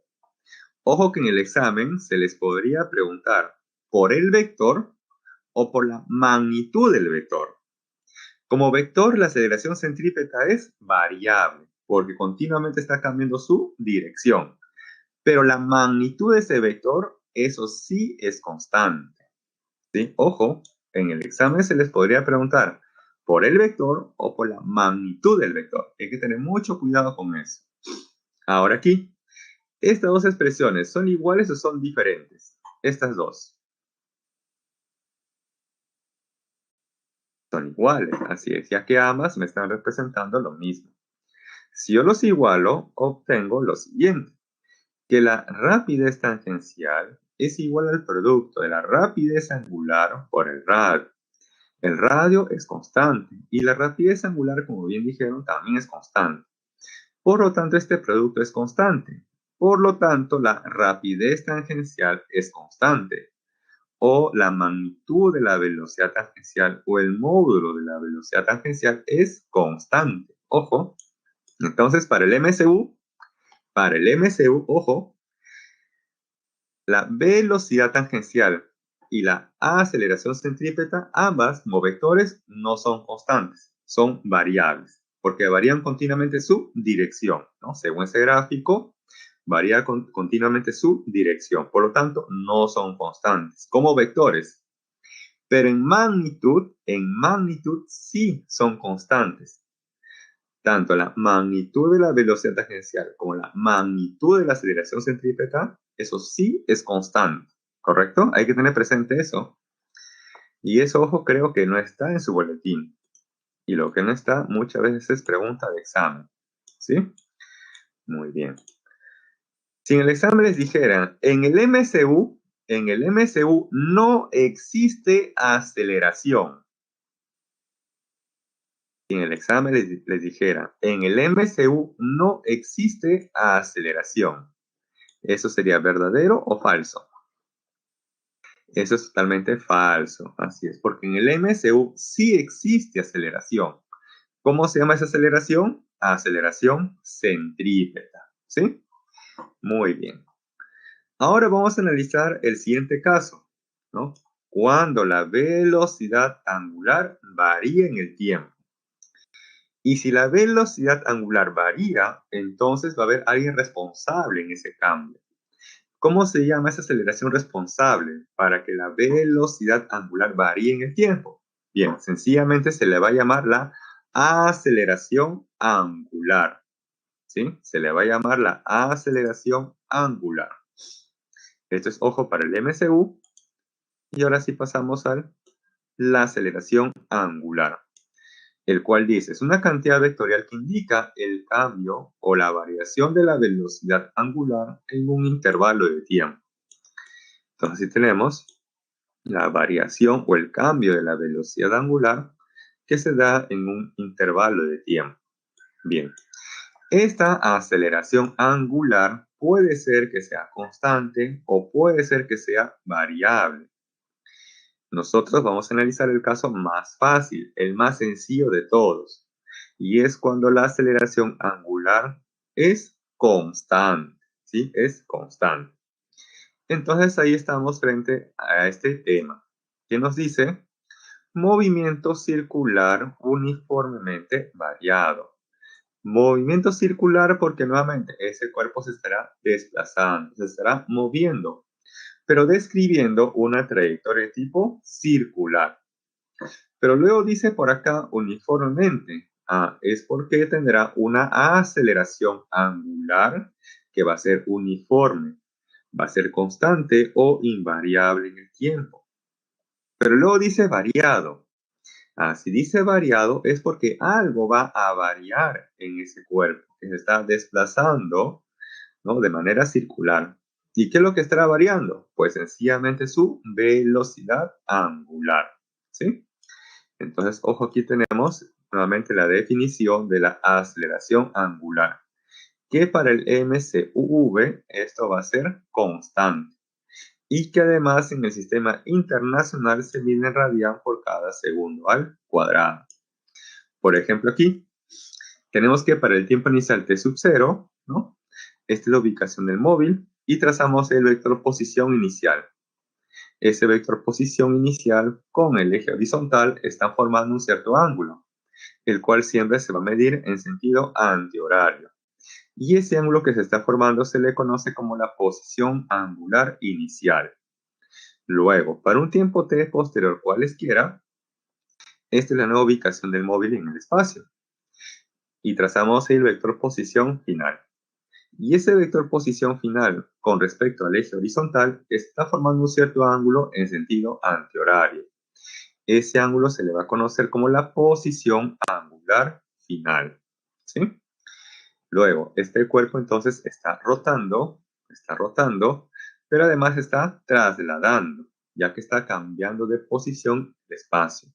Ojo que en el examen se les podría preguntar por el vector o por la magnitud del vector. Como vector, la aceleración centrípeta es variable, porque continuamente está cambiando su dirección. Pero la magnitud de ese vector, eso sí es constante. ¿Sí? Ojo, en el examen se les podría preguntar por el vector o por la magnitud del vector. Hay que tener mucho cuidado con eso. Ahora aquí, ¿estas dos expresiones son iguales o son diferentes? Estas dos. Son iguales, así es, ya que ambas me están representando lo mismo. Si yo los igualo, obtengo lo siguiente, que la rapidez tangencial es igual al producto de la rapidez angular por el radio. El radio es constante y la rapidez angular, como bien dijeron, también es constante. Por lo tanto, este producto es constante. Por lo tanto, la rapidez tangencial es constante. O la magnitud de la velocidad tangencial o el módulo de la velocidad tangencial es constante. Ojo. Entonces, para el MSU, ojo, la velocidad tangencial y la aceleración centrípeta, ambas como vectores, no son constantes, son variables, porque varían continuamente su dirección, ¿no? Según ese gráfico, varía continuamente su dirección, por lo tanto, no son constantes, como vectores. Pero en magnitud sí son constantes. Tanto la magnitud de la velocidad tangencial como la magnitud de la aceleración centrípeta, eso sí es constante, ¿correcto? Hay que tener presente eso. Y eso, ojo, creo que no está en su boletín. Y lo que no está muchas veces es pregunta de examen, ¿sí? Muy bien. Si en el examen les dijeran, en el MCU no existe aceleración. Si en el examen les dijera, en el MCU no existe aceleración, ¿eso sería verdadero o falso? Eso es totalmente falso, así es, porque en el MCU sí existe aceleración. ¿Cómo se llama esa aceleración? Aceleración centrípeta, ¿sí? Muy bien. Ahora vamos a analizar el siguiente caso, ¿no? Cuando la velocidad angular varía en el tiempo. Y si la velocidad angular varía, entonces va a haber alguien responsable en ese cambio. ¿Cómo se llama esa aceleración responsable para que la velocidad angular varíe en el tiempo? Bien, sencillamente se le va a llamar la aceleración angular. ¿Sí? Se le va a llamar la aceleración angular. Esto es ojo para el MCU. Y ahora sí pasamos al la aceleración angular, el cual dice, es una cantidad vectorial que indica el cambio o la variación de la velocidad angular en un intervalo de tiempo. Entonces, si tenemos la variación o el cambio de la velocidad angular que se da en un intervalo de tiempo. Bien, esta aceleración angular puede ser que sea constante o puede ser que sea variable. Nosotros vamos a analizar el caso más fácil, el más sencillo de todos, y es cuando la aceleración angular es constante, ¿sí? Es constante. Entonces ahí estamos frente a este tema, que nos dice movimiento circular uniformemente variado. Movimiento circular porque nuevamente ese cuerpo se estará desplazando, se estará moviendo, pero describiendo una trayectoria de tipo circular. Pero luego dice por acá uniformemente. Es porque tendrá una aceleración angular que va a ser uniforme, va a ser constante o invariable en el tiempo. Pero luego dice variado. Si dice variado es porque algo va a variar en ese cuerpo que se está desplazando, ¿no? De manera circular. ¿Y qué es lo que estará variando? Pues sencillamente su velocidad angular, ¿sí? Entonces, ojo, aquí tenemos nuevamente la definición de la aceleración angular, que para el MCUV esto va a ser constante y que además en el sistema internacional se mide en radian por cada segundo al cuadrado. Por ejemplo, aquí tenemos que para el tiempo inicial t sub 0, ¿no? Esta es la ubicación del móvil y trazamos el vector posición inicial. Ese vector posición inicial con el eje horizontal están formando un cierto ángulo, el cual siempre se va a medir en sentido antihorario. Y ese ángulo que se está formando se le conoce como la posición angular inicial. Luego, para un tiempo t posterior cualesquiera, esta es la nueva ubicación del móvil en el espacio. Y trazamos el vector posición final. Y ese vector posición final con respecto al eje horizontal está formando un cierto ángulo en sentido antihorario. Ese ángulo se le va a conocer como la posición angular final, ¿sí? Luego, este cuerpo entonces está rotando, pero además está trasladando, ya que está cambiando de posición de espacio.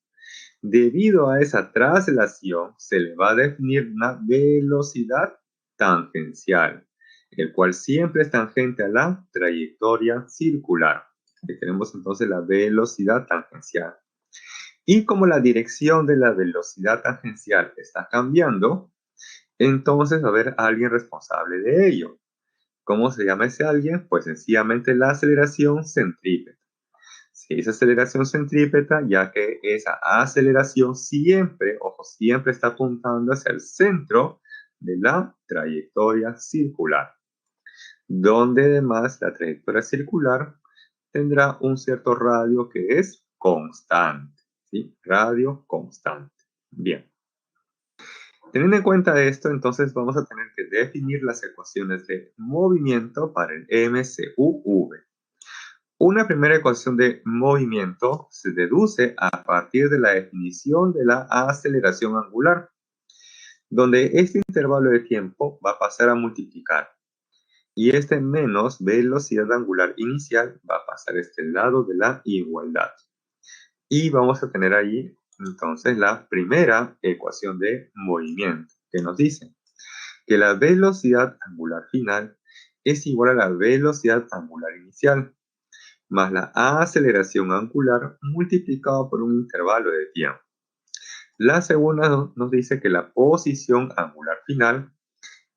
Debido a esa traslación, se le va a definir una velocidad tangencial, el cual siempre es tangente a la trayectoria circular. Aquí tenemos entonces la velocidad tangencial. Y como la dirección de la velocidad tangencial está cambiando, entonces va a haber alguien responsable de ello. ¿Cómo se llama ese alguien? Pues sencillamente la aceleración centrípeta. Si es aceleración centrípeta, ya que esa aceleración siempre, ojo, siempre está apuntando hacia el centro de la trayectoria circular, donde además la trayectoria circular tendrá un cierto radio que es constante, ¿sí? Radio constante. Bien. Teniendo en cuenta esto, entonces vamos a tener que definir las ecuaciones de movimiento para el MCUV. Una primera ecuación de movimiento se deduce a partir de la definición de la aceleración angular, donde este intervalo de tiempo va a pasar a multiplicar y este menos velocidad angular inicial va a pasar a este lado de la igualdad. Y vamos a tener ahí entonces la primera ecuación de movimiento, que nos dice que la velocidad angular final es igual a la velocidad angular inicial, más la aceleración angular multiplicado por un intervalo de tiempo. La segunda nos dice que la posición angular final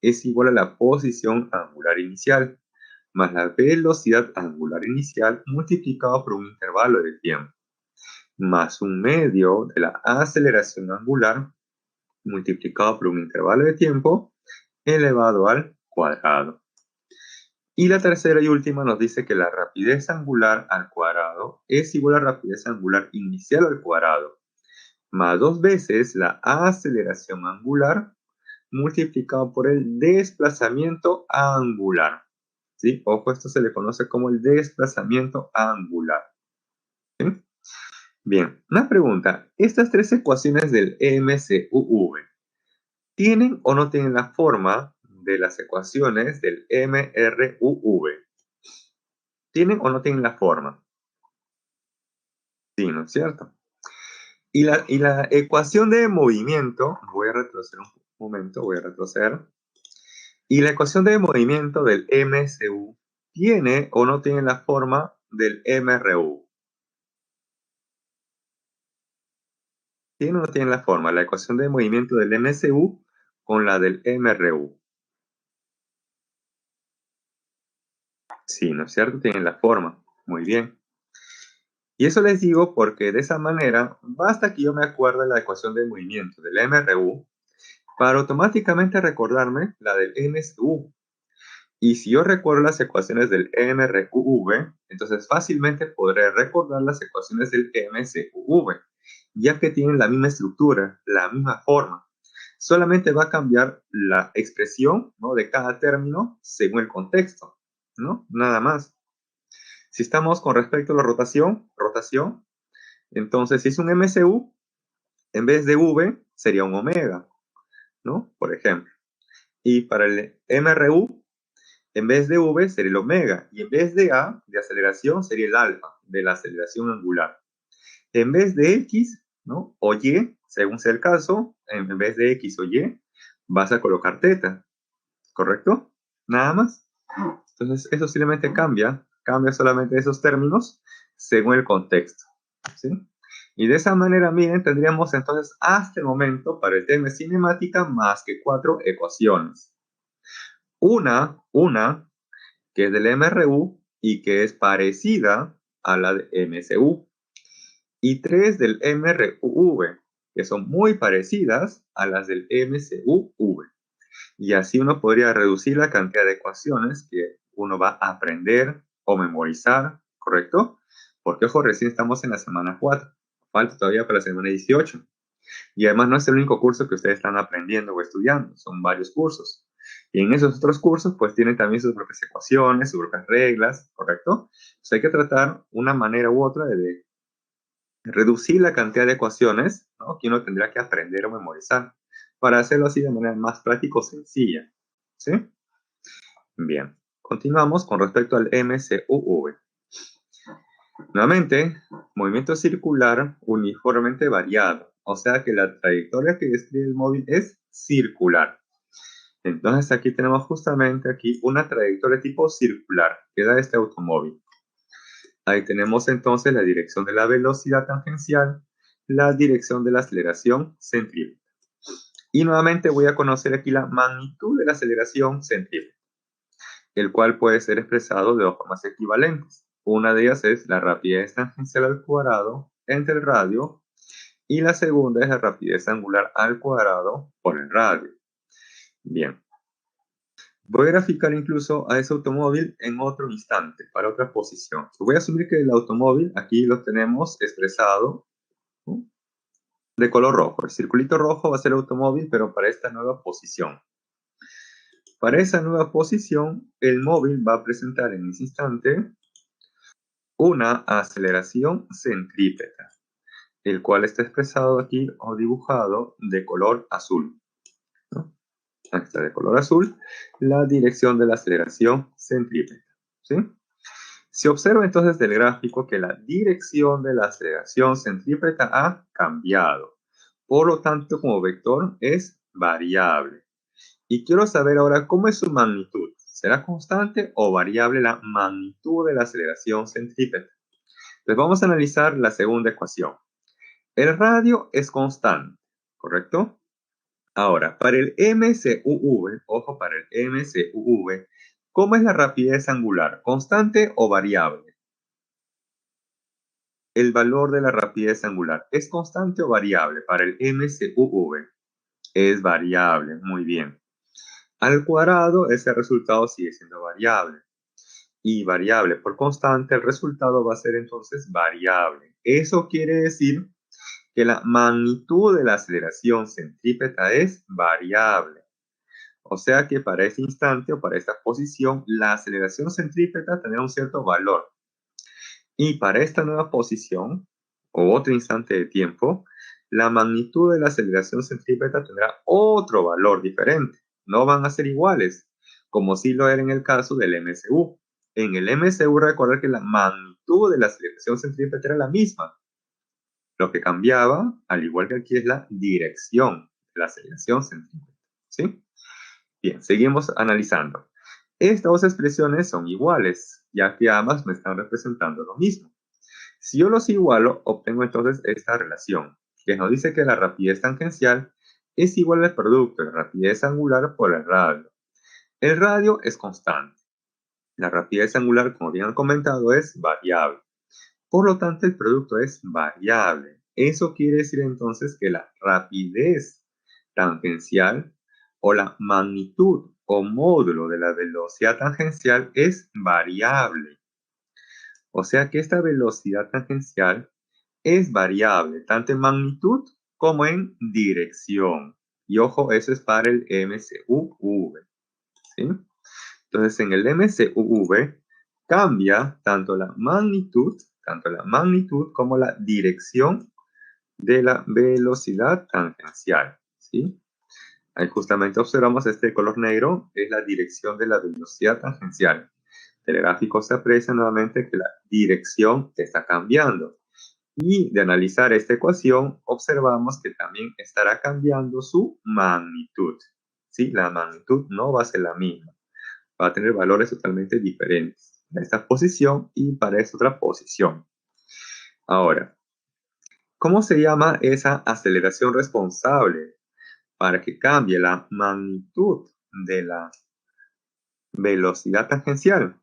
es igual a la posición angular inicial, más la velocidad angular inicial multiplicado por un intervalo de tiempo, más un medio de la aceleración angular multiplicado por un intervalo de tiempo elevado al cuadrado. Y la tercera y última nos dice que la rapidez angular al cuadrado es igual a la rapidez angular inicial al cuadrado, más 2 veces la aceleración angular multiplicado por el desplazamiento angular. ¿Sí? Ojo, esto se le conoce como el desplazamiento angular. ¿Sí? Bien, una pregunta. ¿Estas tres ecuaciones del MCUV tienen o no tienen la forma de las ecuaciones del MRUV? ¿Tienen o no tienen la forma? Sí, ¿no es cierto? Y la ecuación de movimiento, voy a retroceder un momento, voy a retroceder. Y la ecuación de movimiento del MCU, ¿tiene o no tiene la forma del MRU? ¿Tiene o no tiene la forma la ecuación de movimiento del MCU con la del MRU? Sí, ¿no es cierto? Tienen la forma. Muy bien. Y eso les digo porque de esa manera basta que yo me acuerde la ecuación de movimiento del MRU para automáticamente recordarme la del MCU. Y si yo recuerdo las ecuaciones del MRUV, entonces fácilmente podré recordar las ecuaciones del MCUV, ya que tienen la misma estructura, la misma forma. Solamente va a cambiar la expresión, ¿no?, de cada término según el contexto, ¿no? Nada más. Si estamos con respecto a la rotación, entonces si es un MCU, en vez de V sería un omega, ¿no? Por ejemplo. Y para el MRU, en vez de V sería el omega, y en vez de A de aceleración sería el alfa de la aceleración angular. En vez de X, ¿no?, o Y, según sea el caso, en vez de X o Y, vas a colocar teta, ¿correcto? Nada más. Entonces, eso simplemente cambia solamente esos términos según el contexto, ¿sí? Y de esa manera, miren, tendríamos entonces hasta el momento para el tema de cinemática más que 4 ecuaciones. Una que es del MRU y que es parecida a la de MCU. Y 3 del MRUV, que son muy parecidas a las del MCUV. Y así uno podría reducir la cantidad de ecuaciones que uno va a aprender o memorizar, ¿correcto? Porque, ojo, recién estamos en la semana 4. Falta todavía para la semana 18. Y además no es el único curso que ustedes están aprendiendo o estudiando, son varios cursos. Y en esos otros cursos, pues tienen también sus propias ecuaciones, sus propias reglas, ¿correcto? Entonces hay que tratar una manera u otra de reducir la cantidad de ecuaciones, ¿no?, que uno tendrá que aprender o memorizar, para hacerlo así de manera más práctica o sencilla, ¿sí? Bien, continuamos con respecto al MCUV. Nuevamente, movimiento circular uniformemente variado, o sea que la trayectoria que describe el móvil es circular. Entonces aquí tenemos justamente aquí una trayectoria tipo circular que da este automóvil. Ahí tenemos entonces la dirección de la velocidad tangencial, la dirección de la aceleración centrípeta. Y nuevamente voy a conocer aquí la magnitud de la aceleración centrípeta, el cual puede ser expresado de dos formas equivalentes. Una de ellas es la rapidez tangencial al cuadrado entre el radio, y la segunda es la rapidez angular al cuadrado por el radio. Bien. Voy a graficar incluso a ese automóvil en otro instante, para otra posición. Voy a asumir que el automóvil aquí lo tenemos expresado, ¿no?, de color rojo. El circulito rojo va a ser el automóvil, pero para esta nueva posición. Para esa nueva posición, el móvil va a presentar en ese instante una aceleración centrípeta, el cual está expresado aquí o dibujado de color azul, ¿no? Aquí está de color azul la dirección de la aceleración centrípeta, ¿sí? Se observa entonces del gráfico que la dirección de la aceleración centrípeta ha cambiado. Por lo tanto, como vector es variable. Y quiero saber ahora cómo es su magnitud. ¿Será constante o variable la magnitud de la aceleración centrípeta? Entonces vamos a analizar la segunda ecuación. El radio es constante, ¿correcto? Ahora, para el MCUV, ojo, para el MCUV, ¿cómo es la rapidez angular? ¿Constante o variable? El valor de la rapidez angular, ¿es constante o variable para el MCUV? Es variable, muy bien. Al cuadrado, ese resultado sigue siendo variable. Y variable por constante, el resultado va a ser entonces variable. Eso quiere decir que la magnitud de la aceleración centrípeta es variable. O sea que para este instante o para esta posición, la aceleración centrípeta tendrá un cierto valor. Y para esta nueva posición, o otro instante de tiempo, la magnitud de la aceleración centrípeta tendrá otro valor diferente. No van a ser iguales, como si lo era en el caso del MCU. En el MCU, recordar que la magnitud de la aceleración centrípeta era la misma. Lo que cambiaba, al igual que aquí, es la dirección de la aceleración centrípeta. ¿Sí? Bien, seguimos analizando. Estas dos expresiones son iguales, ya que ambas me están representando lo mismo. Si yo los igualo, obtengo entonces esta relación, que nos dice que la rapidez tangencial es igual al producto de rapidez angular por el radio. El radio es constante. La rapidez angular, como bien han comentado, es variable. Por lo tanto, el producto es variable. Eso quiere decir entonces que la rapidez tangencial o la magnitud o módulo de la velocidad tangencial es variable. O sea que esta velocidad tangencial es variable tanto en magnitud como en dirección. Y ojo, eso es para el MCUV. ¿Sí? Entonces, en el MCUV cambia tanto la magnitud como la dirección de la velocidad tangencial. ¿Sí? Ahí justamente observamos este color negro, es la dirección de la velocidad tangencial. Del gráfico se aprecia nuevamente que la dirección está cambiando. Y de analizar esta ecuación, observamos que también estará cambiando su magnitud. ¿Sí? La magnitud no va a ser la misma. Va a tener valores totalmente diferentes para esta posición y para esta otra posición. Ahora, ¿cómo se llama esa aceleración responsable para que cambie la magnitud de la velocidad tangencial?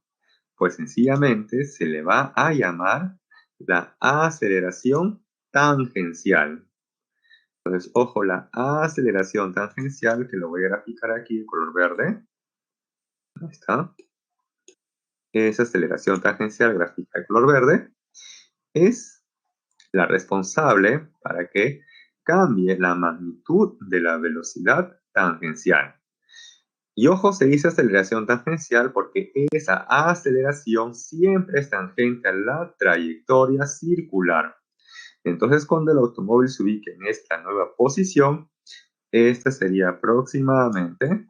Pues sencillamente se le va a llamar la aceleración tangencial. Entonces, ojo, la aceleración tangencial, que lo voy a graficar aquí en color verde. Ahí está. Esa aceleración tangencial gráfica de color verde es la responsable para que cambie la magnitud de la velocidad tangencial. Y ojo, se dice aceleración tangencial porque esa aceleración siempre es tangente a la trayectoria circular. Entonces, cuando el automóvil se ubique en esta nueva posición, esta sería aproximadamente,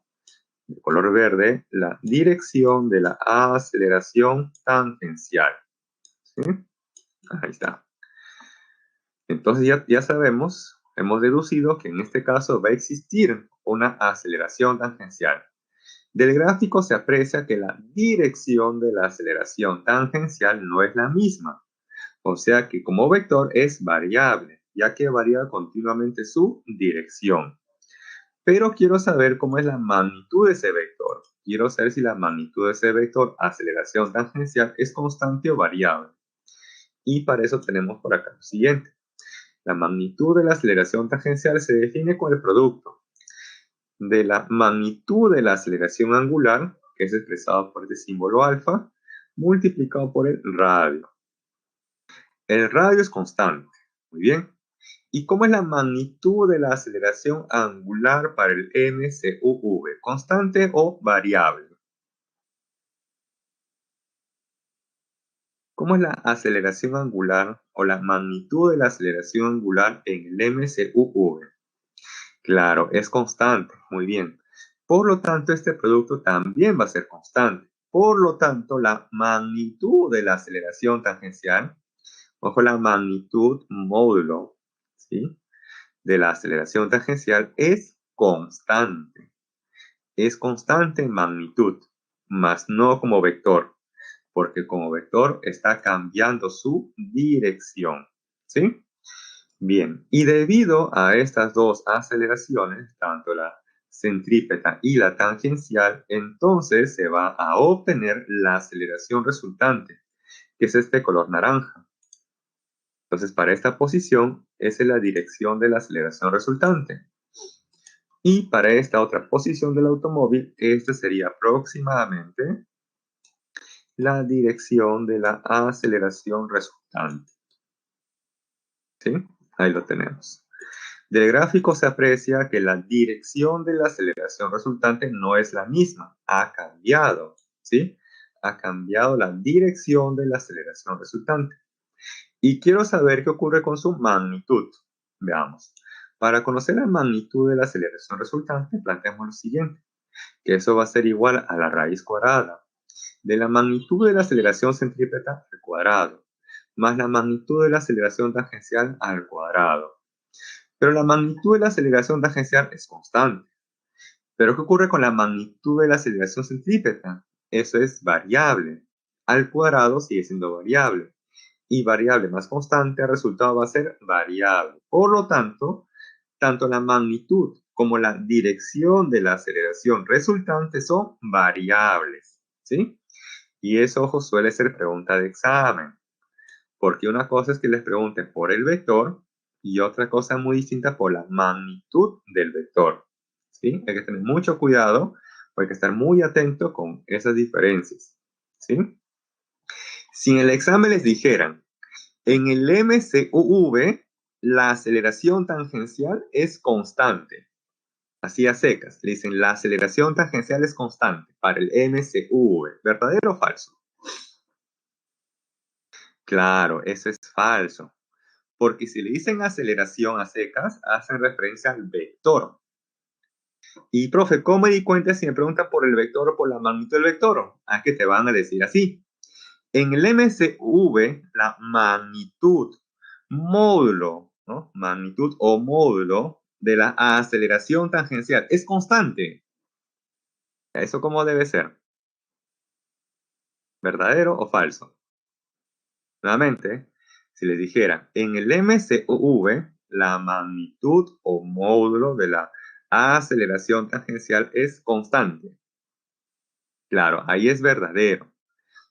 de color verde, la dirección de la aceleración tangencial. ¿Sí? Ahí está. Entonces ya sabemos, hemos deducido que en este caso va a existir una aceleración tangencial. Del gráfico se aprecia que la dirección de la aceleración tangencial no es la misma. O sea que como vector es variable, ya que varía continuamente su dirección. Pero quiero saber cómo es la magnitud de ese vector. Quiero saber si la magnitud de ese vector aceleración tangencial es constante o variable. Y para eso tenemos por acá lo siguiente. La magnitud de la aceleración tangencial se define con el producto de la magnitud de la aceleración angular, que es expresado por este símbolo alfa, multiplicado por el radio. El radio es constante. Muy bien. ¿Y cómo es la magnitud de la aceleración angular para el MCUV? ¿Constante o variable? ¿Cómo es la aceleración angular o la magnitud de la aceleración angular en el MCUV? Claro, es constante. Muy bien. Por lo tanto, este producto también va a ser constante. Por lo tanto, la magnitud de la aceleración tangencial, ojo, la magnitud módulo, ¿sí?, de la aceleración tangencial es constante. Es constante en magnitud, mas no como vector, porque como vector está cambiando su dirección. ¿Sí? Bien, y debido a estas dos aceleraciones, tanto la centrípeta y la tangencial, entonces se va a obtener la aceleración resultante, que es este color naranja. Entonces, para esta posición, esa es la dirección de la aceleración resultante. Y para esta otra posición del automóvil, esta sería aproximadamente la dirección de la aceleración resultante. ¿Sí? Ahí lo tenemos. Del gráfico se aprecia que la dirección de la aceleración resultante no es la misma, ha cambiado, ¿sí? Ha cambiado la dirección de la aceleración resultante. Y quiero saber qué ocurre con su magnitud. Veamos. Para conocer la magnitud de la aceleración resultante, planteamos lo siguiente, que eso va a ser igual a la raíz cuadrada de la magnitud de la aceleración centrípeta al cuadrado, más la magnitud de la aceleración tangencial al cuadrado. Pero la magnitud de la aceleración tangencial es constante. ¿Pero qué ocurre con la magnitud de la aceleración centrípeta? Eso es variable. Al cuadrado sigue siendo variable. Y variable más constante, el resultado va a ser variable. Por lo tanto, tanto la magnitud como la dirección de la aceleración resultante son variables. ¿Sí? Y eso, ojo, suele ser pregunta de examen. Porque una cosa es que les pregunten por el vector y otra cosa muy distinta por la magnitud del vector. ¿Sí? Hay que tener mucho cuidado, hay que estar muy atento con esas diferencias. ¿Sí? Si en el examen les dijeran, en el MCUV, la aceleración tangencial es constante. Así a secas, le dicen, la aceleración tangencial es constante para el MCUV. ¿Verdadero o falso? Claro, eso es falso. Porque si le dicen aceleración a secas, hacen referencia al vector. Y, profe, ¿cómo me di cuenta si me preguntan por el vector o por la magnitud del vector? ¿A qué te van a decir así? En el MCV, la magnitud, módulo, ¿no? Magnitud o módulo de la aceleración tangencial es constante. ¿Eso cómo debe ser? ¿Verdadero o falso? Nuevamente, si les dijera, en el MCV, la magnitud o módulo de la aceleración tangencial es constante. Claro, ahí es verdadero,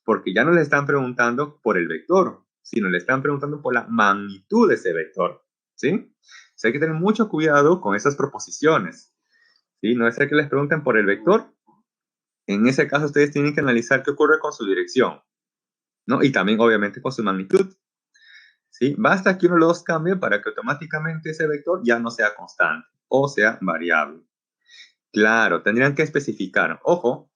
porque ya no le están preguntando por el vector, sino le están preguntando por la magnitud de ese vector. ¿Sí? O sea, hay que tener mucho cuidado con esas proposiciones. ¿Sí? No es que les pregunten por el vector. En ese caso, ustedes tienen que analizar qué ocurre con su dirección, ¿no? Y también, obviamente, con su magnitud. ¿Sí? Basta que uno los cambie para que automáticamente ese vector ya no sea constante o sea variable. Claro, tendrían que especificar. Ojo,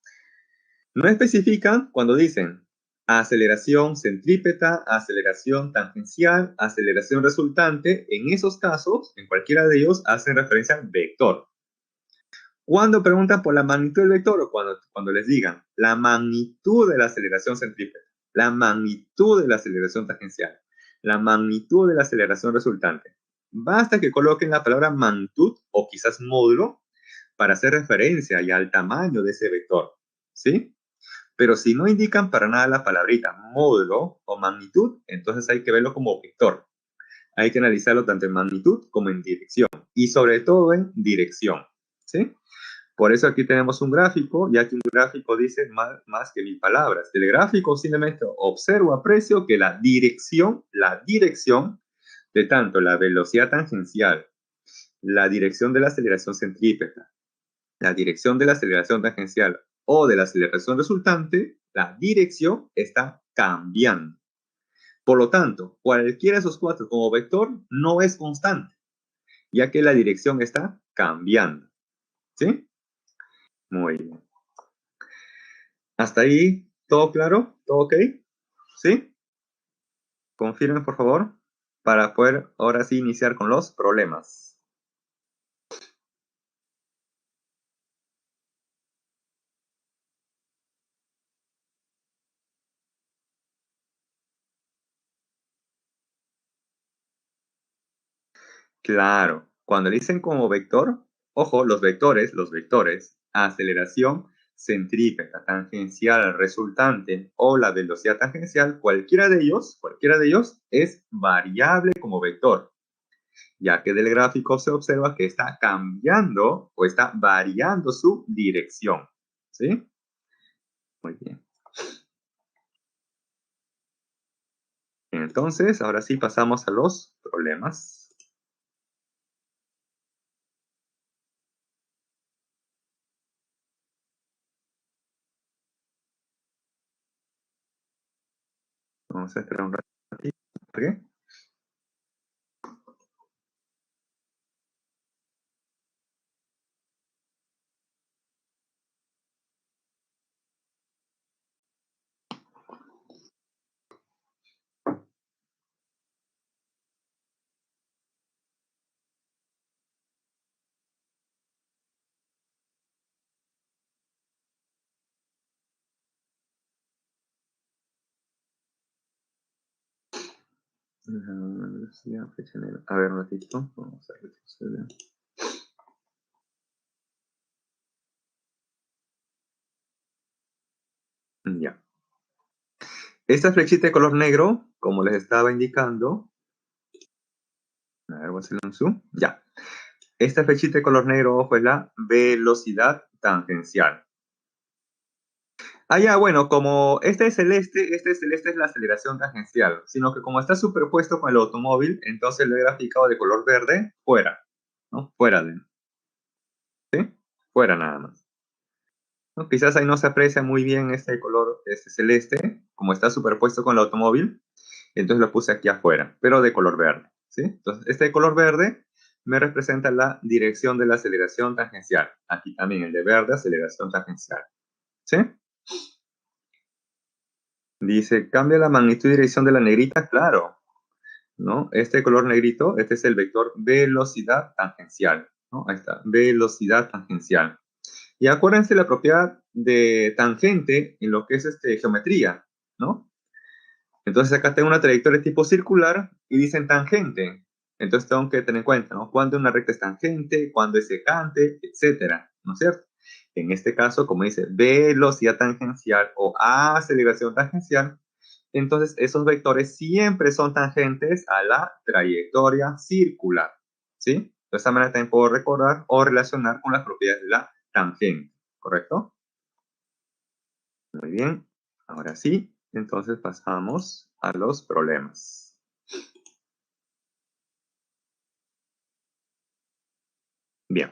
no especifican cuando dicen aceleración centrípeta, aceleración tangencial, aceleración resultante. En esos casos, en cualquiera de ellos, hacen referencia al vector. Cuando preguntan por la magnitud del vector o cuando les digan la magnitud de la aceleración centrípeta, la magnitud de la aceleración tangencial, la magnitud de la aceleración resultante. Basta que coloquen la palabra magnitud o quizás módulo para hacer referencia ya al tamaño de ese vector. ¿Sí? Pero si no indican para nada la palabrita módulo o magnitud, entonces hay que verlo como vector. Hay que analizarlo tanto en magnitud como en dirección. Y sobre todo en dirección. ¿Sí? Por eso aquí tenemos un gráfico, ya que un gráfico dice más que 1000 palabras. El gráfico simplemente observo, aprecio que la dirección de tanto la velocidad tangencial, la dirección de la aceleración centrípeta, la dirección de la aceleración tangencial o de la aceleración resultante, la dirección está cambiando. Por lo tanto, cualquiera de esos cuatro como vector no es constante, ya que la dirección está cambiando. ¿Sí? Muy bien. ¿Hasta ahí todo claro? ¿Todo ok? ¿Sí? Confirmen, por favor, para poder ahora sí iniciar con los problemas. Claro, cuando dicen como vector, ojo, los vectores, aceleración centrípeta, tangencial, resultante o la velocidad tangencial, cualquiera de ellos es variable como vector, ya que del gráfico se observa que está cambiando o está variando su dirección. ¿Sí? Muy bien. Entonces, ahora sí pasamos a los problemas. Vamos a esperar un ratito. ¿Qué? velocidad, flecha negra. A ver, un ratito. Vamos a retroceder. Ya. Esta flechita de color negro, como les estaba indicando, a ver, voy a hacerle un zoom. Ya. Esta flechita de color negro, ojo, es la velocidad tangencial. Ah, ya, bueno, como este celeste es la aceleración tangencial, sino que como está superpuesto con el automóvil, entonces lo he graficado de color verde fuera, ¿no? Fuera de, ¿sí? Fuera nada más. ¿No? Quizás ahí no se aprecia muy bien este color, este celeste, como está superpuesto con el automóvil, entonces lo puse aquí afuera, pero de color verde, ¿sí? Entonces, este de color verde me representa la dirección de la aceleración tangencial. Aquí también el de verde, aceleración tangencial, ¿sí? Dice, cambia la magnitud y dirección de la negrita, claro, ¿no? Este color negrito, este es el vector velocidad tangencial, ¿no? Ahí está, velocidad tangencial. Y acuérdense la propiedad de tangente en lo que es geometría, ¿no? Entonces acá tengo una trayectoria tipo circular y dicen tangente. Entonces tengo que tener en cuenta, ¿no? Cuándo una recta es tangente, cuándo es secante, etcétera, ¿no es cierto? En este caso, como dice velocidad tangencial o aceleración tangencial, entonces esos vectores siempre son tangentes a la trayectoria circular, ¿sí? De esa manera también puedo recordar o relacionar con las propiedades de la tangente, ¿correcto? Muy bien, ahora sí, entonces pasamos a los problemas. Bien,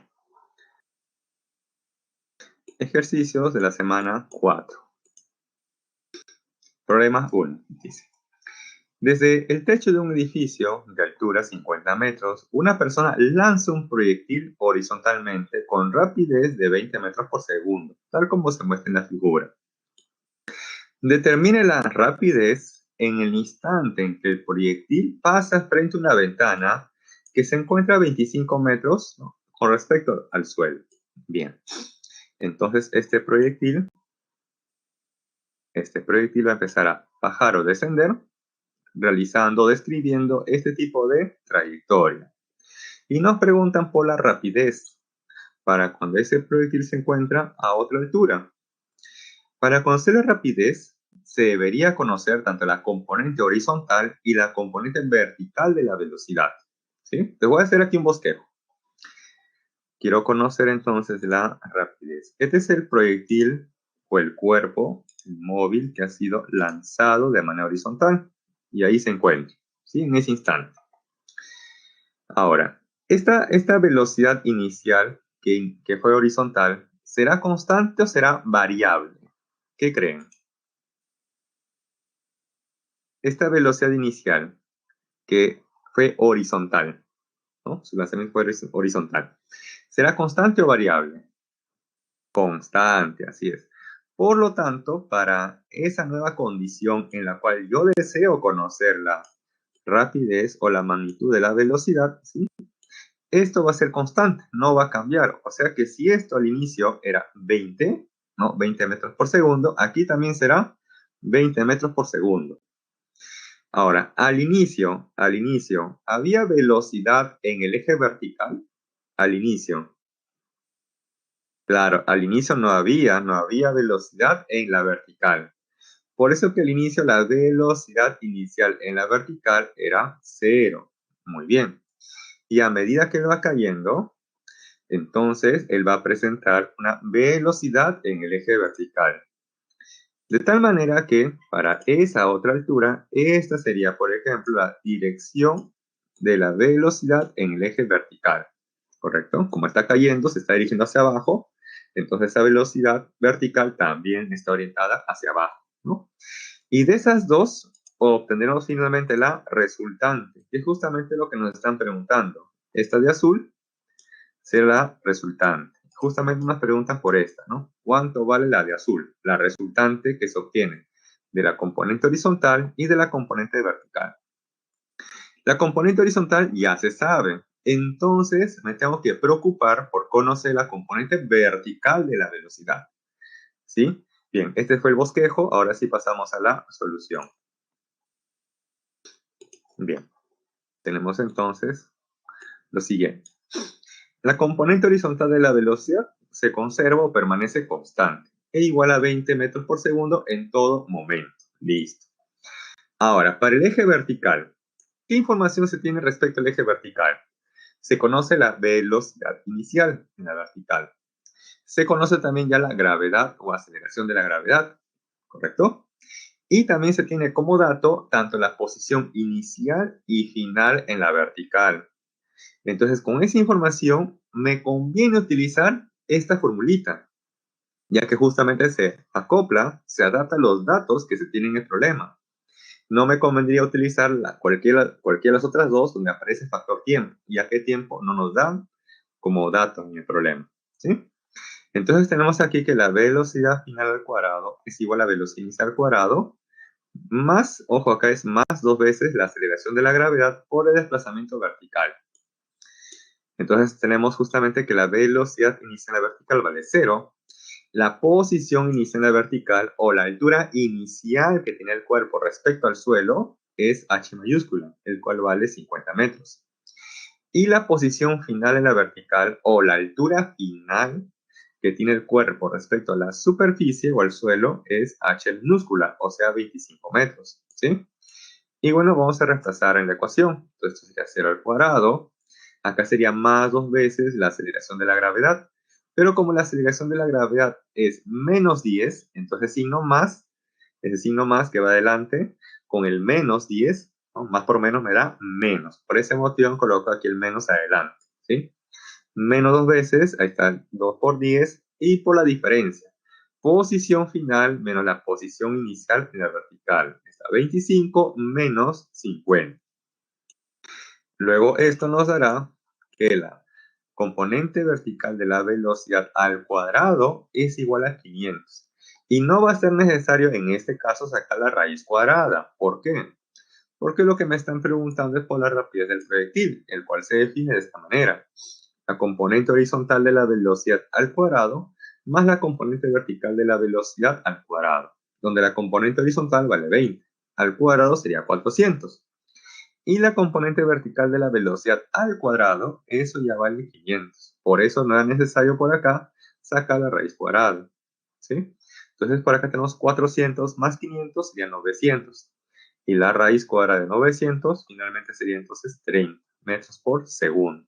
ejercicios de la semana 4. Problema 1, dice. Desde el techo de un edificio de altura 50 metros, una persona lanza un proyectil horizontalmente con rapidez de 20 metros por segundo, tal como se muestra en la figura. Determine la rapidez en el instante en que el proyectil pasa frente a una ventana que se encuentra a 25 metros, ¿no?, con respecto al suelo. Bien, entonces este proyectil va a empezar a bajar o descender, describiendo este tipo de trayectoria. Y nos preguntan por la rapidez para cuando ese proyectil se encuentra a otra altura. Para conocer la rapidez, se debería conocer tanto la componente horizontal y la componente vertical de la velocidad, ¿sí? Les voy a hacer aquí un bosquejo. Quiero conocer entonces la rapidez. Este es el proyectil o el cuerpo móvil que ha sido lanzado de manera horizontal y ahí se encuentra, ¿sí? En ese instante. Ahora, esta velocidad inicial que fue horizontal, ¿será constante o será variable? ¿Qué creen? Esta velocidad inicial que fue horizontal, ¿no? Su lanzamiento fue horizontal. ¿Será constante o variable? Constante, así es. Por lo tanto, para esa nueva condición en la cual yo deseo conocer la rapidez o la magnitud de la velocidad, ¿sí?, esto va a ser constante, no va a cambiar. O sea que si esto al inicio era 20, ¿no?, 20 metros por segundo, aquí también será 20 metros por segundo. Ahora, al inicio, ¿había velocidad en el eje vertical? Al inicio. Claro, al inicio no había velocidad en la vertical. Por eso que al inicio la velocidad inicial en la vertical era 0. Muy bien. Y a medida que va cayendo, entonces él va a presentar una velocidad en el eje vertical. De tal manera que para esa otra altura, esta sería, por ejemplo, la dirección de la velocidad en el eje vertical, ¿correcto? Como está cayendo, se está dirigiendo hacia abajo, entonces esa velocidad vertical también está orientada hacia abajo, ¿no? Y de esas dos, obtendremos finalmente la resultante, que es justamente lo que nos están preguntando. Esta de azul será la resultante. Justamente nos preguntan por esta, ¿no? ¿Cuánto vale la de azul? La resultante que se obtiene de la componente horizontal y de la componente vertical. La componente horizontal ya se sabe. Entonces me tengo que preocupar por conocer la componente vertical de la velocidad. ¿Sí? Bien, este fue el bosquejo. Ahora sí pasamos a la solución. Bien, tenemos entonces lo siguiente. La componente horizontal de la velocidad se conserva o permanece constante, e igual a 20 metros por segundo en todo momento. Listo. Ahora, para el eje vertical, ¿qué información se tiene respecto al eje vertical? Se conoce la velocidad inicial en la vertical. Se conoce también ya la gravedad o aceleración de la gravedad, ¿correcto? Y también se tiene como dato tanto la posición inicial y final en la vertical. Entonces, con esa información me conviene utilizar esta formulita, ya que justamente se acopla, se adapta a los datos que se tienen en el problema. No me convendría utilizar cualquiera de las otras dos donde aparece factor tiempo, ya que tiempo no nos dan como dato en el problema, ¿sí? Entonces tenemos aquí que la velocidad final al cuadrado es igual a velocidad inicial al cuadrado, más, ojo acá es más 2 veces la aceleración de la gravedad por el desplazamiento vertical. Entonces tenemos justamente que la velocidad inicial en la vertical vale 0, la posición inicial en la vertical o la altura inicial que tiene el cuerpo respecto al suelo es h mayúscula, el cual vale 50 metros. Y la posición final en la vertical o la altura final que tiene el cuerpo respecto a la superficie o al suelo es h minúscula, o sea 25 metros, ¿sí? Y bueno, vamos a reemplazar en la ecuación. Entonces esto sería 0 al cuadrado. Acá sería más 2 veces la aceleración de la gravedad. Pero como la aceleración de la gravedad es menos 10, entonces signo más, ese signo más que va adelante, con el menos 10, ¿no? Más por menos me da menos. Por ese motivo coloco aquí el menos adelante, ¿sí? Menos 2 veces, ahí está 2 por 10, y por la diferencia. Posición final menos la posición inicial en la vertical. Está 25 menos 50. Luego esto nos dará que la componente vertical de la velocidad al cuadrado es igual a 500. Y no va a ser necesario en este caso sacar la raíz cuadrada. ¿Por qué? Porque lo que me están preguntando es por la rapidez del proyectil, el cual se define de esta manera. La componente horizontal de la velocidad al cuadrado más la componente vertical de la velocidad al cuadrado, donde la componente horizontal vale 20, al cuadrado sería 400. Y la componente vertical de la velocidad al cuadrado, eso ya vale 500. Por eso no es necesario por acá sacar la raíz cuadrada, ¿sí? Entonces por acá tenemos 400 más 500 serían 900. Y la raíz cuadrada de 900 finalmente sería entonces 30 metros por segundo.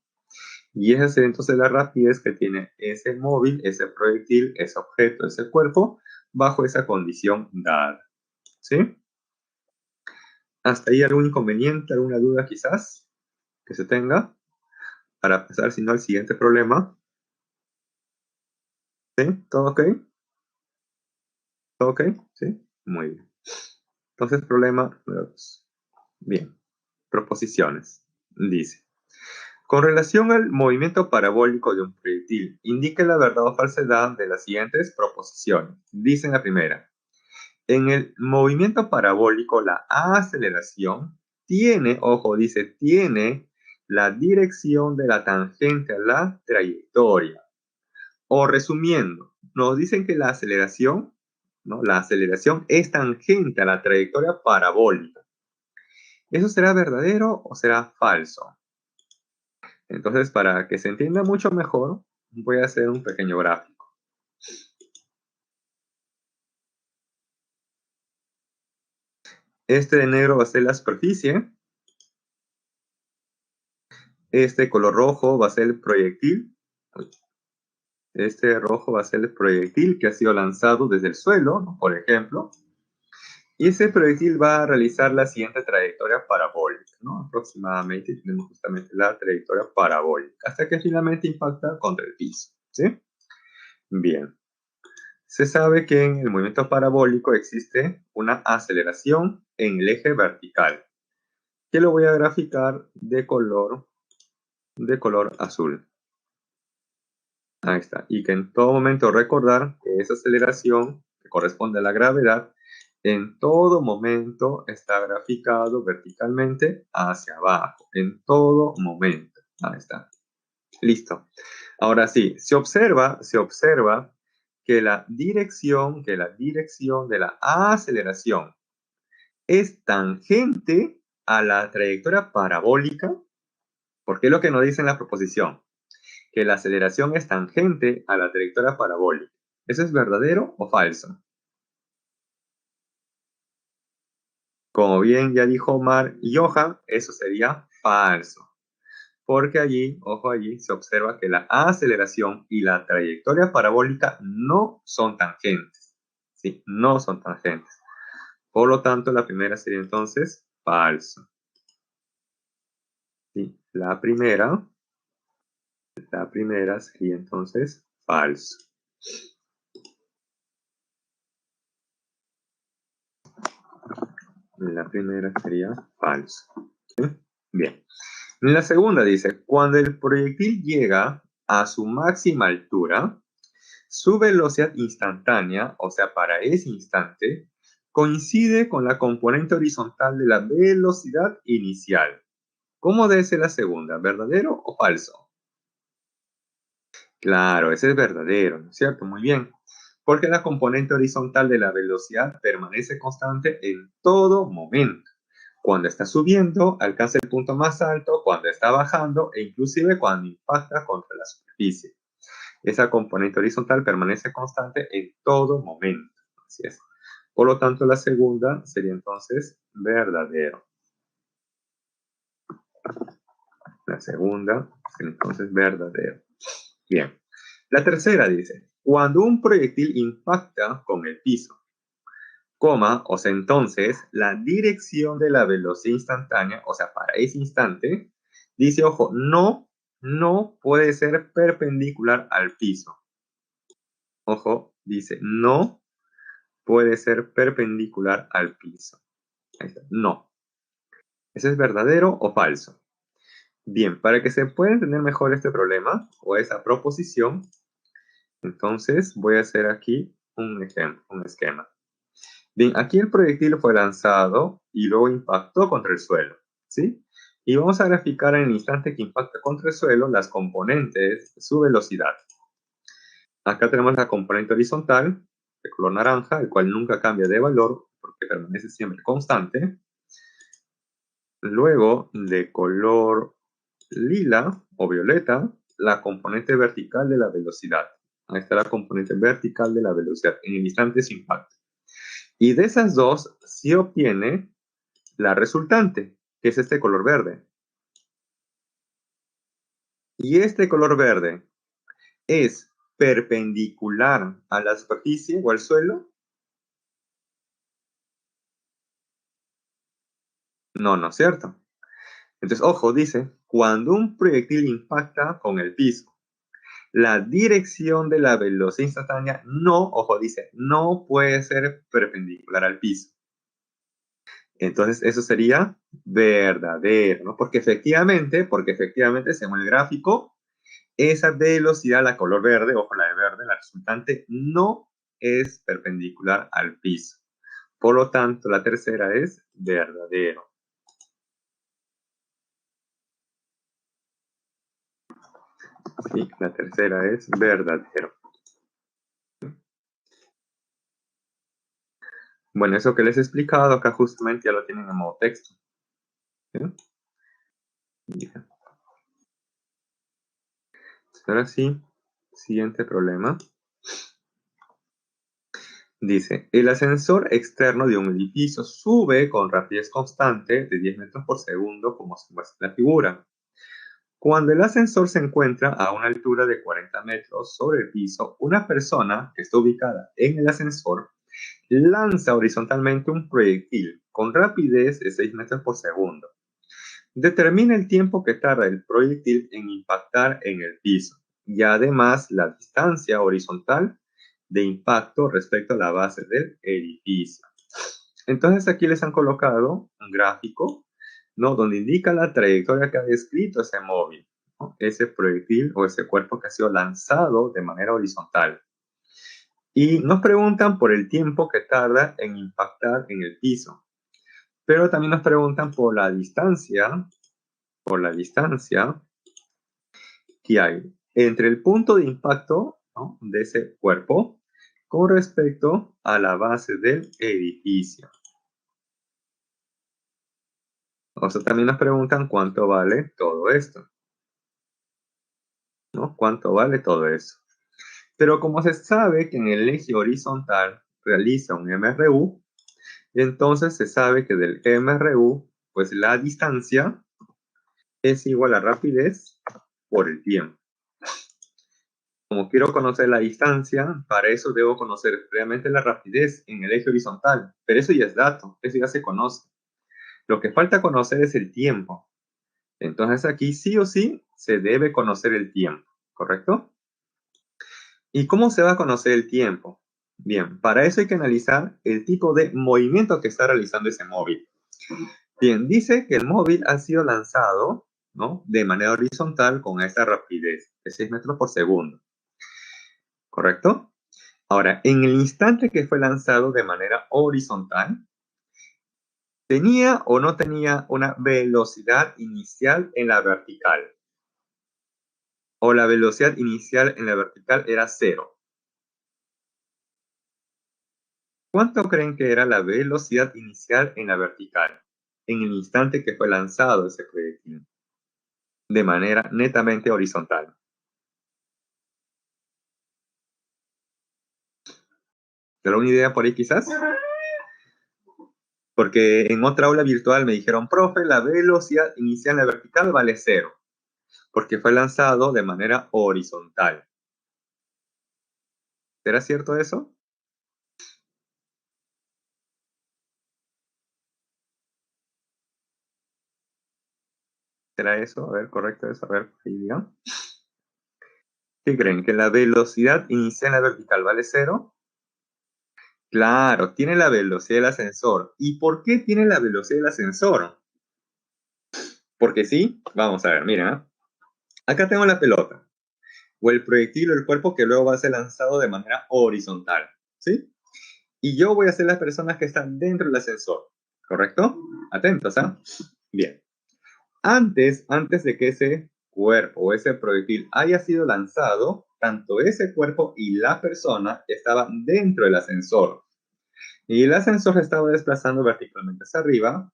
Y esa sería entonces la rapidez que tiene ese móvil, ese proyectil, ese objeto, ese cuerpo, bajo esa condición dada, ¿sí? ¿Hasta ahí algún inconveniente, alguna duda quizás que se tenga? Para pasar, si no, al siguiente problema. ¿Sí? ¿Todo ok? ¿Todo ok? ¿Sí? Muy bien. Entonces, problema número 2. Bien. Proposiciones. Dice, con relación al movimiento parabólico de un proyectil, indique la verdad o falsedad de las siguientes proposiciones. Dice en la primera, en el movimiento parabólico, la aceleración tiene, ojo, dice, tiene la dirección de la tangente a la trayectoria. O resumiendo, nos dicen que la aceleración, ¿no? La aceleración es tangente a la trayectoria parabólica. ¿Eso será verdadero o será falso? Entonces, para que se entienda mucho mejor, voy a hacer un pequeño gráfico. Este de negro va a ser la superficie. Este color rojo va a ser el proyectil. Este rojo va a ser el proyectil que ha sido lanzado desde el suelo, ¿no? Por ejemplo. Y ese proyectil va a realizar la siguiente trayectoria parabólica, ¿no? Aproximadamente tenemos justamente la trayectoria parabólica, hasta que finalmente impacta contra el piso, ¿sí? Bien. Se sabe que en el movimiento parabólico existe una aceleración en el eje vertical, que lo voy a graficar de color azul. Ahí está. Y que en todo momento recordar que esa aceleración que corresponde a la gravedad, en todo momento está graficado verticalmente hacia abajo. En todo momento. Ahí está. Listo. Ahora sí, se observa que la dirección de la aceleración es tangente a la trayectoria parabólica, porque es lo que nos dice en la proposición, que la aceleración es tangente a la trayectoria parabólica. ¿Eso es verdadero o falso? Como bien ya dijo Omar y Johan, eso sería falso. Porque allí, ojo allí, se observa que la aceleración y la trayectoria parabólica no son tangentes. Sí, no son tangentes. Por lo tanto, la primera sería entonces falso. Sí, la primera sería entonces falso. La primera sería falso. ¿Sí? Bien. La segunda dice, cuando el proyectil llega a su máxima altura, su velocidad instantánea, o sea, para ese instante, coincide con la componente horizontal de la velocidad inicial. ¿Cómo debe ser la segunda? ¿Verdadero o falso? Claro, ese es verdadero, ¿no es cierto? Muy bien. Porque la componente horizontal de la velocidad permanece constante en todo momento. Cuando está subiendo, alcanza el punto más alto, cuando está bajando e inclusive cuando impacta contra la superficie. Esa componente horizontal permanece constante en todo momento. Así es. Por lo tanto, la segunda sería entonces verdadero. La segunda sería entonces verdadero. Bien. La tercera dice, cuando un proyectil impacta con el piso, coma, o sea, entonces la dirección de la velocidad instantánea, o sea, para ese instante, dice, ojo, no puede ser perpendicular al piso. Ojo, dice, no puede ser perpendicular al piso. Ahí está, no. ¿Eso es verdadero o falso? Bien, para que se pueda entender mejor este problema o esa proposición, entonces voy a hacer aquí un ejemplo, un esquema. Bien, aquí el proyectil fue lanzado y luego impactó contra el suelo, ¿sí? Y vamos a graficar en el instante que impacta contra el suelo las componentes de su velocidad. Acá tenemos la componente horizontal, de color naranja, el cual nunca cambia de valor porque permanece siempre constante. Luego, de color lila o violeta, la componente vertical de la velocidad. Ahí está la componente vertical de la velocidad en el instante sin impacto. Y de esas dos se obtiene la resultante, que es este color verde. Y este color verde es perpendicular a la superficie o al suelo. No, no es cierto. Entonces, ojo, dice, cuando un proyectil impacta con el piso, la dirección de la velocidad instantánea no, ojo, dice, no puede ser perpendicular al piso. Entonces, eso sería verdadero, ¿no? Porque efectivamente, según el gráfico, esa velocidad, la color verde, ojo, la de verde, la resultante, no es perpendicular al piso. Por lo tanto, la tercera es verdadero. Sí, la tercera es verdadero. Bueno, eso que les he explicado acá justamente ya lo tienen en modo texto. ¿Sí? Bien. Ahora sí, siguiente problema. Dice, el ascensor externo de un edificio sube con rapidez constante de 10 metros por segundo, como se muestra en la figura. Cuando el ascensor se encuentra a una altura de 40 metros sobre el piso, una persona que está ubicada en el ascensor lanza horizontalmente un proyectil con rapidez de 6 metros por segundo. Determina el tiempo que tarda el proyectil en impactar en el piso y además la distancia horizontal de impacto respecto a la base del edificio. Entonces aquí les han colocado un gráfico, ¿no? Donde indica la trayectoria que ha descrito ese móvil, ¿no? Ese proyectil o ese cuerpo que ha sido lanzado de manera horizontal. Y nos preguntan por el tiempo que tarda en impactar en el piso. Pero también nos preguntan por la distancia que hay entre el punto de impacto, ¿no? De ese cuerpo con respecto a la base del edificio. O sea, también nos preguntan cuánto vale todo esto, ¿no? ¿Cuánto vale todo eso? Pero como se sabe que en el eje horizontal realiza un MRU, entonces se sabe que del MRU, pues la distancia es igual a rapidez por el tiempo. Como quiero conocer la distancia, para eso debo conocer previamente la rapidez en el eje horizontal. Pero eso ya es dato, eso ya se conoce. Lo que falta conocer es el tiempo. Entonces aquí sí o sí se debe conocer el tiempo, ¿correcto? ¿Y cómo se va a conocer el tiempo? Bien, para eso hay que analizar el tipo de movimiento que está realizando ese móvil. Bien, dice que el móvil ha sido lanzado, ¿no?, de manera horizontal con esta rapidez de 6 metros por segundo, ¿correcto? Ahora, en el instante que fue lanzado de manera horizontal, ¿tenía o no tenía una velocidad inicial en la vertical? ¿O la velocidad inicial en la vertical era 0? ¿Cuánto creen que era la velocidad inicial en la vertical en el instante que fue lanzado ese proyectil de manera netamente horizontal? ¿Te da una idea por ahí quizás? Porque en otra aula virtual me dijeron, profe, la velocidad inicial en la vertical vale 0, porque fue lanzado de manera horizontal. ¿Será cierto eso? ¿Será eso? A ver, correcto eso. A ver, ahí digan. ¿Qué creen? ¿Que la velocidad inicial en la vertical vale 0? Claro, tiene la velocidad del ascensor. ¿Y por qué tiene la velocidad del ascensor? Porque sí, vamos a ver, mira. Acá tengo la pelota, o el proyectil o el cuerpo que luego va a ser lanzado de manera horizontal, ¿sí? Y yo voy a ser las personas que están dentro del ascensor, ¿correcto? Atentos, ¿ah? Bien. Antes de que ese cuerpo o ese proyectil haya sido lanzado, tanto ese cuerpo y la persona estaban dentro del ascensor. Y el ascensor se estaba desplazando verticalmente hacia arriba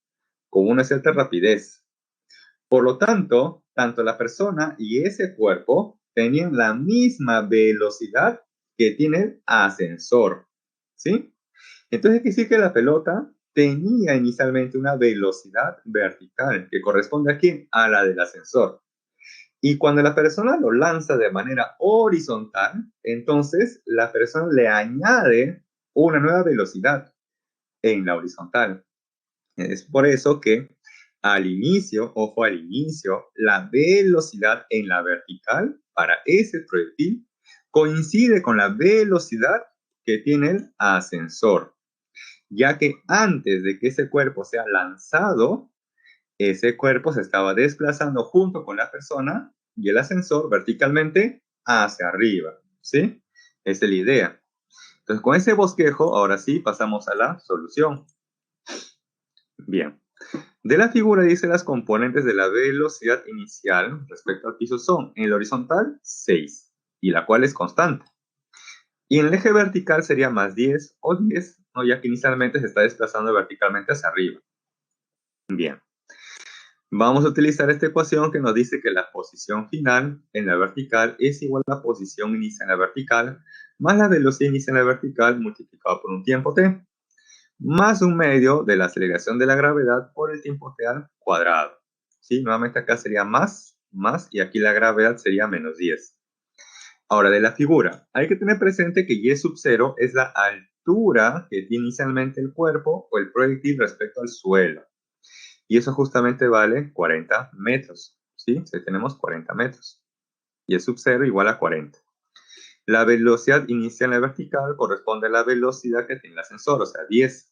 con una cierta rapidez. Por lo tanto, tanto la persona y ese cuerpo tenían la misma velocidad que tiene el ascensor, ¿sí? Entonces, quiere decir que la pelota tenía inicialmente una velocidad vertical que corresponde a quién? A la del ascensor. Y cuando la persona lo lanza de manera horizontal, entonces la persona le añade una nueva velocidad en la horizontal. Es por eso que al inicio, ojo al inicio, la velocidad en la vertical para ese proyectil coincide con la velocidad que tiene el ascensor, ya que antes de que ese cuerpo sea lanzado, ese cuerpo se estaba desplazando junto con la persona y el ascensor verticalmente hacia arriba, ¿sí? Esa es la idea. Entonces, con ese bosquejo, ahora sí, pasamos a la solución. Bien. De la figura dice las componentes de la velocidad inicial respecto al piso son, en el horizontal, 6, y la cual es constante. Y en el eje vertical sería más 10 o 10, ¿no?, ya que inicialmente se está desplazando verticalmente hacia arriba. Bien. Vamos a utilizar esta ecuación que nos dice que la posición final en la vertical es igual a la posición inicial en la vertical más la velocidad inicial en la vertical multiplicado por un tiempo t, más un medio de la aceleración de la gravedad por el tiempo t al cuadrado. ¿Sí? Nuevamente acá sería más, y aquí la gravedad sería menos 10. Ahora, de la figura, hay que tener presente que y sub 0 es la altura que tiene inicialmente el cuerpo o el proyectil respecto al suelo. Y eso justamente vale 40 metros, ¿sí? Si tenemos 40 metros. Y sub 0 igual a 40. La velocidad inicial en la vertical corresponde a la velocidad que tiene el ascensor, o sea, 10.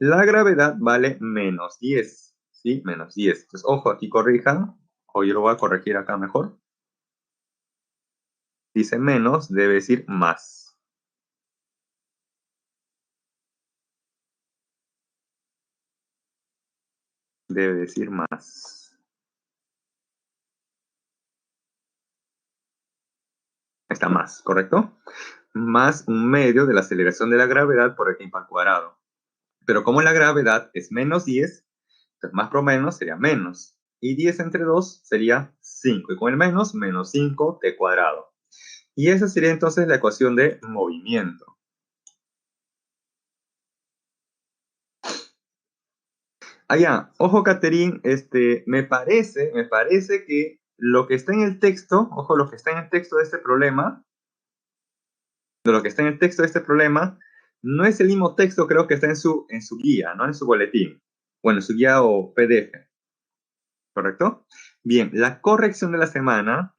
La gravedad vale menos 10, ¿sí? Menos 10. Entonces, ojo, aquí corrijan, o yo lo voy a corregir acá mejor. Dice menos, debe decir más. Debe decir más. Está más, ¿correcto? Más un medio de la aceleración de la gravedad por el tiempo al cuadrado. Pero como la gravedad es menos 10, Entonces, más por menos sería menos. Y 10 entre 2 sería 5. Y con el menos 5t cuadrado. Y esa sería entonces la ecuación de movimiento. Ojo, Caterín, me parece que lo que está en el texto, ojo, lo que está en el texto de este problema, no es el mismo texto, creo que está en su guía, no en su boletín. Bueno, en su guía o PDF. ¿Correcto? Bien, la corrección de la semana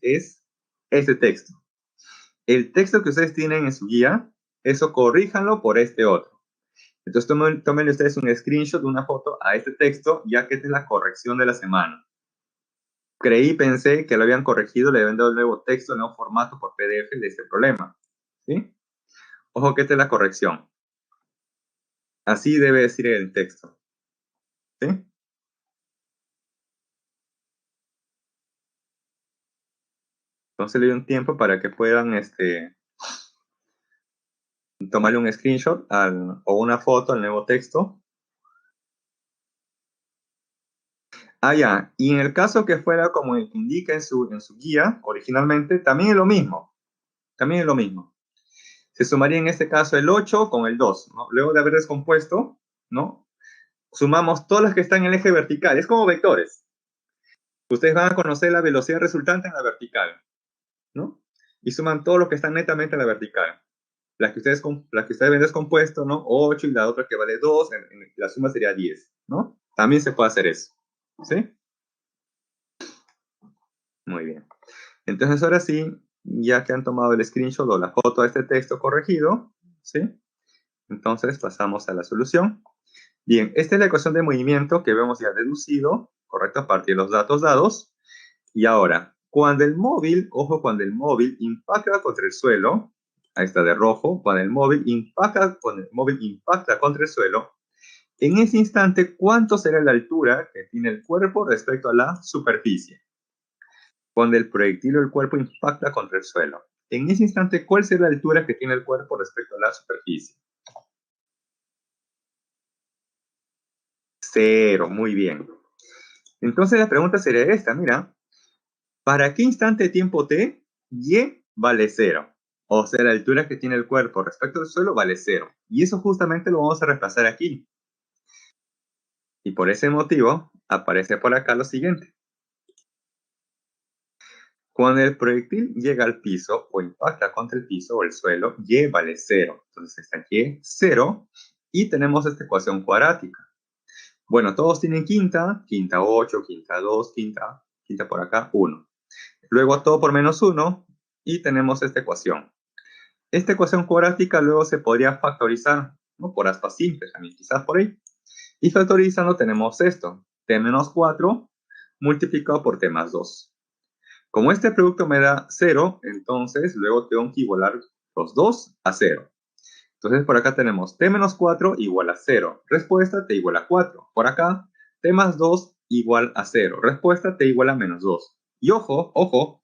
es este texto. El texto que ustedes tienen en su guía, eso corríjanlo por este otro. Entonces tomen ustedes un screenshot de una foto a este texto, ya que esta es la corrección de la semana. Pensé que lo habían corregido, le habían dado el nuevo texto, el nuevo formato por PDF de este problema. ¿Sí? Ojo que esta es la corrección. Así debe decir el texto. ¿Sí? Entonces le doy un tiempo para que puedan tomarle un screenshot o una foto al nuevo texto. Y en el caso que fuera como el que indica en su guía, originalmente, también es lo mismo. Se sumaría en este caso el 8 con el 2, ¿no? Luego de haber descompuesto, ¿no? Sumamos todas las que están en el eje vertical. Es como vectores. Ustedes van a conocer la velocidad resultante en la vertical, ¿no? Y suman todo lo que están netamente en la vertical. Las que ustedes ven descompuesto, ¿no? 8 y la otra que vale 2, la suma sería 10, ¿no? También se puede hacer eso, ¿sí? Muy bien. Entonces, ahora sí, ya que han tomado el screenshot o la foto de este texto corregido, ¿sí? Entonces, pasamos a la solución. Bien, esta es la ecuación de movimiento que hemos ya deducido, ¿correcto? A partir de los datos dados. Y ahora, cuando el móvil impacta contra el suelo, ahí está de rojo, cuando el móvil impacta contra el suelo, en ese instante, ¿cuánto será la altura que tiene el cuerpo respecto a la superficie? Cuando el proyectil o el cuerpo impacta contra el suelo. En ese instante, ¿cuál será la altura que tiene el cuerpo respecto a la superficie? 0, muy bien. Entonces la pregunta sería esta, mira, ¿para qué instante de tiempo t y vale 0? O sea, la altura que tiene el cuerpo respecto al suelo vale 0. Y eso justamente lo vamos a repasar aquí. Y por ese motivo, aparece por acá lo siguiente. Cuando el proyectil llega al piso o impacta contra el piso o el suelo, y vale 0. Entonces está aquí 0 y tenemos esta ecuación cuadrática. Bueno, todos tienen quinta 8, quinta 2, quinta por acá, 1. Luego todo por menos 1 y tenemos esta ecuación. Esta ecuación cuadrática luego se podría factorizar, ¿no? Por aspas simples también, quizás por ahí. Y factorizando tenemos esto, t menos 4 multiplicado por t más 2. Como este producto me da 0, entonces luego tengo que igualar los dos a 0. Entonces por acá tenemos t menos 4 igual a 0. Respuesta t igual a 4. Por acá t más 2 igual a 0. Respuesta t igual a menos 2. Y ojo,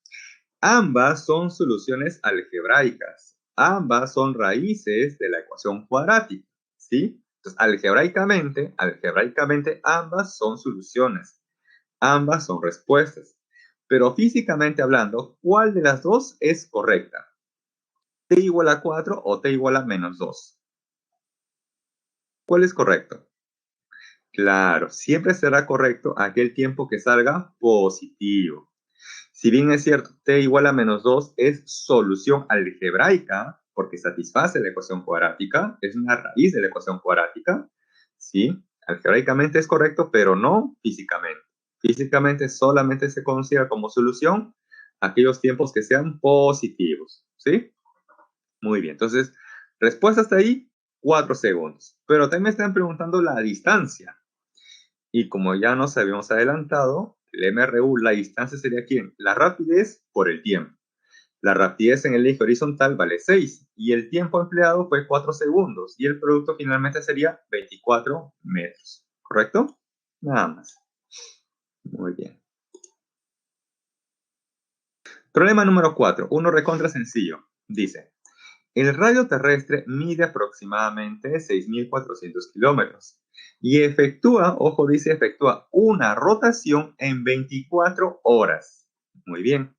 ambas son soluciones algebraicas. Ambas son raíces de la ecuación cuadrática. ¿Sí? Entonces algebraicamente ambas son soluciones. Ambas son respuestas. Pero físicamente hablando, ¿cuál de las dos es correcta? ¿T igual a 4 o T igual a menos 2? ¿Cuál es correcto? Claro, siempre será correcto aquel tiempo que salga positivo. Si bien es cierto, T igual a menos 2 es solución algebraica, porque satisface la ecuación cuadrática, es una raíz de la ecuación cuadrática, ¿sí? Algebraicamente es correcto, pero no físicamente. Físicamente solamente se considera como solución aquellos tiempos que sean positivos, ¿sí? Muy bien, entonces, respuesta hasta ahí, 4 segundos. Pero también me están preguntando la distancia. Y como ya nos habíamos adelantado, el MRU, la distancia sería ¿quién? La rapidez por el tiempo. La rapidez en el eje horizontal vale 6 y el tiempo empleado fue 4 segundos y el producto finalmente sería 24 metros. ¿Correcto? Nada más. Muy bien. Problema número 4, uno recontra sencillo. Dice, El radio terrestre mide aproximadamente 6.400 kilómetros y efectúa, ojo, dice efectúa una rotación en 24 horas. Muy bien.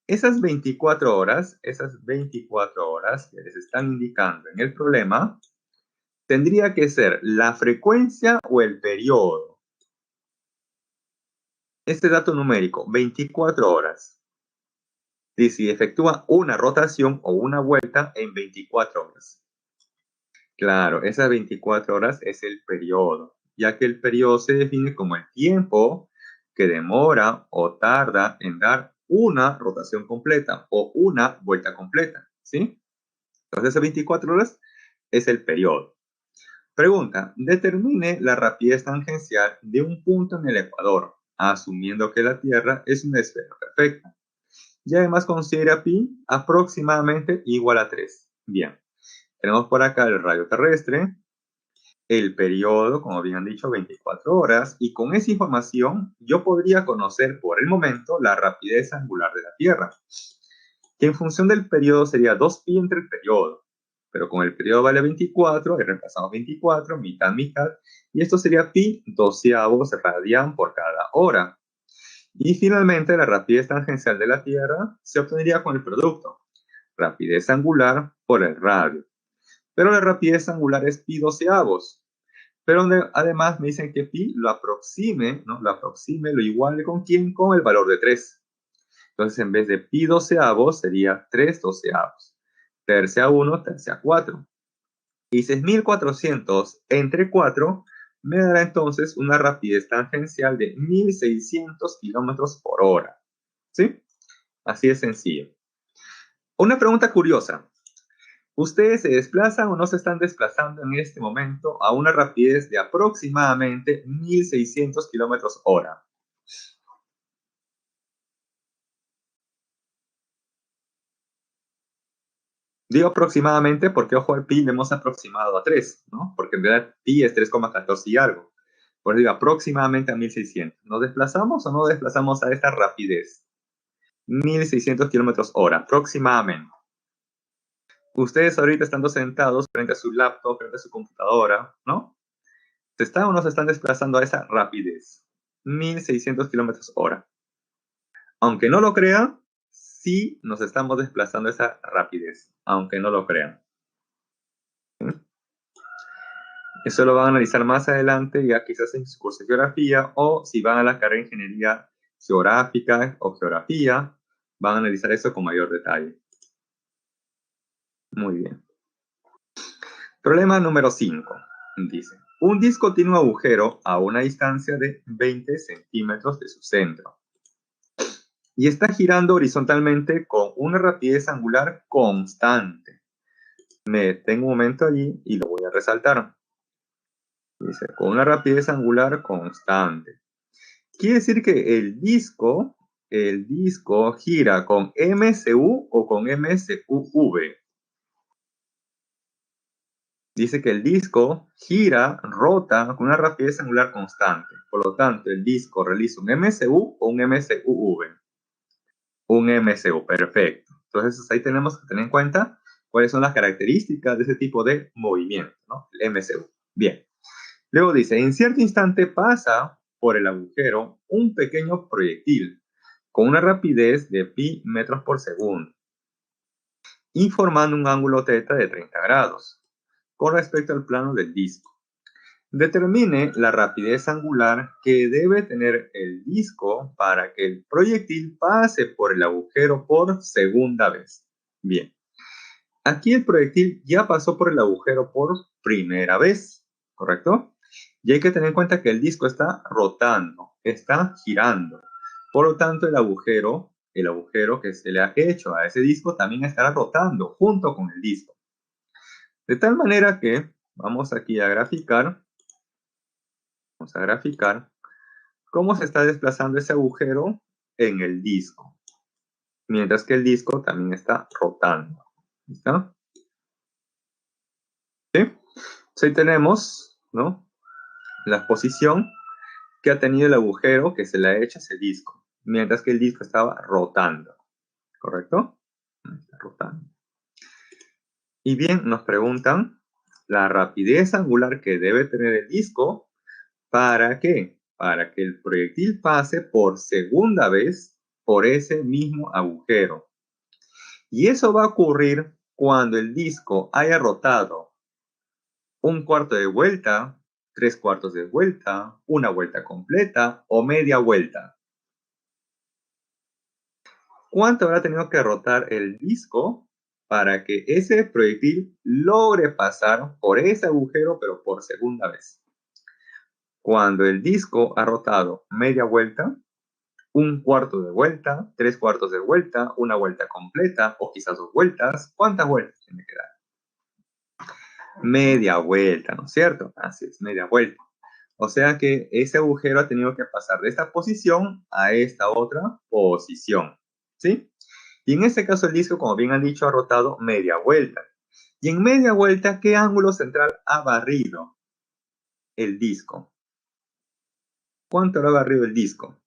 Esas 24 horas que les están indicando en el problema, tendría que ser la frecuencia o el periodo. Este dato numérico, 24 horas. Y si efectúa una rotación o una vuelta en 24 horas. Claro, esas 24 horas es el periodo, ya que el periodo se define como el tiempo que demora o tarda en dar una rotación completa o una vuelta completa, ¿sí? Entonces, esas 24 horas es el periodo. Pregunta, determine la rapidez tangencial de un punto en el ecuador, asumiendo que la Tierra es una esfera perfecta. Y además considera pi aproximadamente igual a 3. Bien, tenemos por acá el radio terrestre, el periodo, como bien han dicho, 24 horas, y con esa información yo podría conocer por el momento la rapidez angular de la Tierra, que en función del periodo sería 2pi entre el periodo, pero con el periodo vale 24, y reemplazamos 24, mitad, mitad, y esto sería pi doceavos radian por cada hora. Y finalmente la rapidez tangencial de la Tierra se obtendría con el producto, rapidez angular por el radio. Pero la rapidez angular es pi doceavos. Pero además me dicen que pi lo aproxime, ¿no? Lo aproxime, lo iguale con quién, con el valor de 3. Entonces en vez de pi doceavos sería 3 doceavos. Tercia 1, tercia 4. Y 6.400 entre 4 me dará entonces una rapidez tangencial de 1.600 kilómetros por hora. ¿Sí? Así de sencillo. Una pregunta curiosa. ¿Ustedes se desplazan o no se están desplazando en este momento a una rapidez de aproximadamente 1.600 kilómetros hora? Digo aproximadamente porque, ojo, al pi le hemos aproximado a 3, ¿no? Porque en realidad pi es 3,14 y algo. Por eso digo aproximadamente a 1.600. ¿Nos desplazamos o no desplazamos a esta rapidez? 1.600 kilómetros hora, aproximadamente. Ustedes ahorita estando sentados frente a su laptop, frente a su computadora, ¿no? ¿Se están o no se están desplazando a esa rapidez? 1.600 kilómetros hora. Aunque no lo crean, sí nos estamos desplazando a esa rapidez, aunque no lo crean. ¿Sí? Eso lo van a analizar más adelante, ya quizás en su curso de geografía, o si van a la carrera de ingeniería geográfica o geografía, van a analizar eso con mayor detalle. Muy bien. Problema número 5. Dice, un disco tiene un agujero a una distancia de 20 centímetros de su centro y está girando horizontalmente con una rapidez angular constante. Me detengo un momento allí y lo voy a resaltar. Dice, con una rapidez angular constante. Quiere decir que el disco gira con MSU o con MSUV. Dice que el disco gira, rota con una rapidez angular constante. Por lo tanto, el disco realiza un MSU o un MSUV. Un MSU, perfecto. Entonces, ahí tenemos que tener en cuenta cuáles son las características de ese tipo de movimiento, ¿no? El MSU. Bien. Luego dice, en cierto instante pasa por el agujero un pequeño proyectil con una rapidez de pi metros por segundo, informando un ángulo θ de 30 grados con respecto al plano del disco. Determine la rapidez angular que debe tener el disco para que el proyectil pase por el agujero por segunda vez. Bien, aquí el proyectil ya pasó por el agujero por primera vez, ¿correcto? Y hay que tener en cuenta que el disco está rotando, está girando. Por lo tanto, el agujero que se le ha hecho a ese disco también estará rotando junto con el disco. De tal manera que, vamos aquí a graficar, cómo se está desplazando ese agujero en el disco, mientras que el disco también está rotando. ¿Listo? ¿Sí? Entonces ahí tenemos, ¿no?, la posición que ha tenido el agujero que se le ha hecho a ese disco, mientras que el disco estaba rotando. ¿Correcto? Está rotando. Y bien, nos preguntan la rapidez angular que debe tener el disco. ¿Para qué? Para que el proyectil pase por segunda vez por ese mismo agujero. Y eso va a ocurrir cuando el disco haya rotado un cuarto de vuelta, tres cuartos de vuelta, una vuelta completa o media vuelta. ¿Cuánto habrá tenido que rotar el disco para que ese proyectil logre pasar por ese agujero, pero por segunda vez? Cuando el disco ha rotado media vuelta, un cuarto de vuelta, tres cuartos de vuelta, una vuelta completa o quizás dos vueltas. ¿Cuántas vueltas tiene que dar? Media vuelta, ¿no es cierto? Así es, media vuelta. O sea que ese agujero ha tenido que pasar de esta posición a esta otra posición, ¿sí? Y en este caso el disco, como bien han dicho, ha rotado media vuelta. Y en media vuelta, ¿qué ángulo central ha barrido el disco? ¿Cuánto lo ha barrido el disco?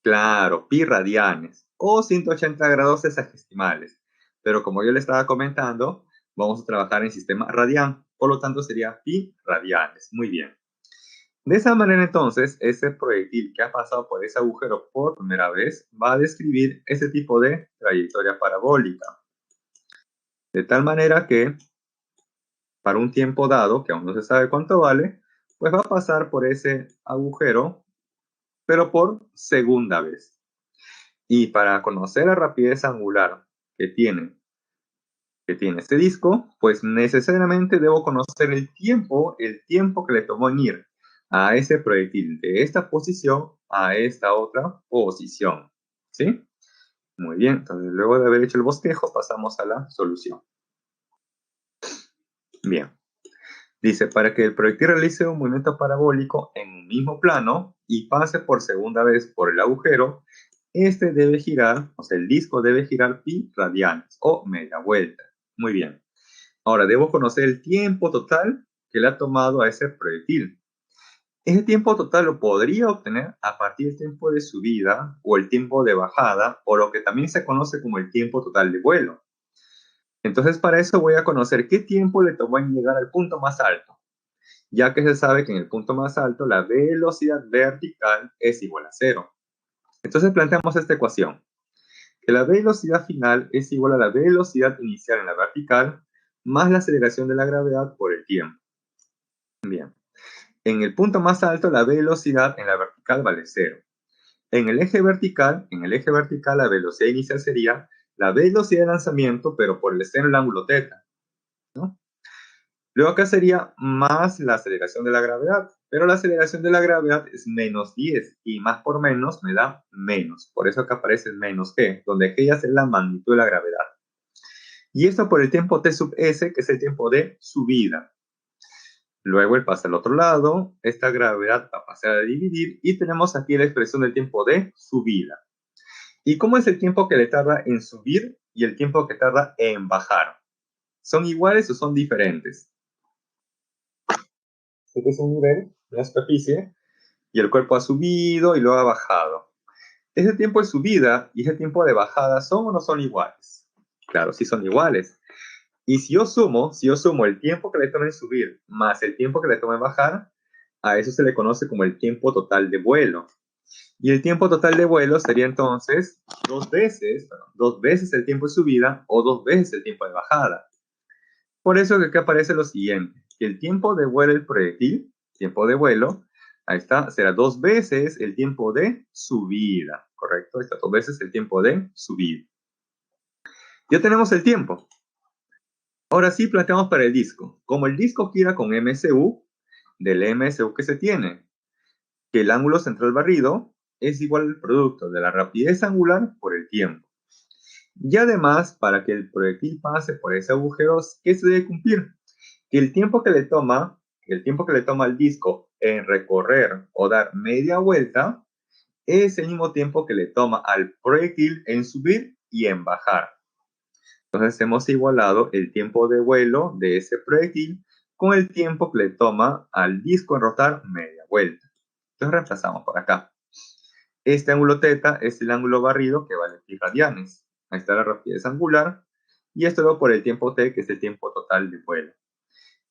Claro, pi radianes o 180 grados sexagesimales. Pero como yo le estaba comentando, vamos a trabajar en sistema radian. Por lo tanto, sería pi radianes. Muy bien. De esa manera, entonces, ese proyectil que ha pasado por ese agujero por primera vez va a describir ese tipo de trayectoria parabólica. De tal manera que, para un tiempo dado, que aún no se sabe cuánto vale, pues va a pasar por ese agujero, pero por segunda vez. Y para conocer la rapidez angular que tiene este disco, pues necesariamente debo conocer el tiempo que le tomó en ir a ese proyectil de esta posición a esta otra posición. ¿Sí? Muy bien, entonces luego de haber hecho el bosquejo, pasamos a la solución. Bien. Dice, para que el proyectil realice un movimiento parabólico en un mismo plano y pase por segunda vez por el agujero, este debe girar, o sea, el disco debe girar pi radianes o media vuelta. Muy bien. Ahora, debo conocer el tiempo total que le ha tomado a ese proyectil. Ese tiempo total lo podría obtener a partir del tiempo de subida o el tiempo de bajada, o lo que también se conoce como el tiempo total de vuelo. Entonces, para eso voy a conocer qué tiempo le tomó en llegar al punto más alto, ya que se sabe que en el punto más alto la velocidad vertical es igual a cero. Entonces planteamos esta ecuación, que la velocidad final es igual a la velocidad inicial en la vertical más la aceleración de la gravedad por el tiempo. Bien, en el punto más alto la velocidad en la vertical vale cero. En el eje vertical la velocidad inicial sería la velocidad de lanzamiento, pero por el externo del ángulo θ, ¿no? Luego acá sería más la aceleración de la gravedad, pero la aceleración de la gravedad es menos 10 y más por menos me da menos. Por eso acá aparece menos g, donde g ya es la magnitud de la gravedad. Y esto por el tiempo t sub s, que es el tiempo de subida. Luego él pasa al otro lado, esta gravedad va a pasar a dividir y tenemos aquí la expresión del tiempo de subida. ¿Y cómo es el tiempo que le tarda en subir y el tiempo que tarda en bajar? ¿Son iguales o son diferentes? Este es un nivel, una superficie, y el cuerpo ha subido y luego ha bajado. ¿Ese tiempo de subida y ese tiempo de bajada son o no son iguales? Claro, sí son iguales. Y si yo sumo el tiempo que le toma en subir más el tiempo que le toma en bajar, a eso se le conoce como el tiempo total de vuelo. Y el tiempo total de vuelo sería entonces dos veces el tiempo de subida o dos veces el tiempo de bajada. Por eso que aquí aparece lo siguiente, que el tiempo de vuelo del proyectil, tiempo de vuelo, ahí está, será dos veces el tiempo de subida, ¿correcto? Está dos veces el tiempo de subida. Ya tenemos el tiempo. Ahora sí planteamos para el disco. Como el disco gira con MSU, del MSU que se tiene, que el ángulo central barrido es igual al producto de la rapidez angular por el tiempo. Y además, para que el proyectil pase por ese agujero, ¿qué se debe cumplir? Que el tiempo que le toma al disco en recorrer o dar media vuelta es el mismo tiempo que le toma al proyectil en subir y en bajar. Entonces hemos igualado el tiempo de vuelo de ese proyectil con el tiempo que le toma al disco en rotar media vuelta. Entonces reemplazamos por acá. Este ángulo θ es el ángulo barrido que vale pi radianes. Ahí está la rapidez angular. y esto luego por el tiempo t, que es el tiempo total de vuelo,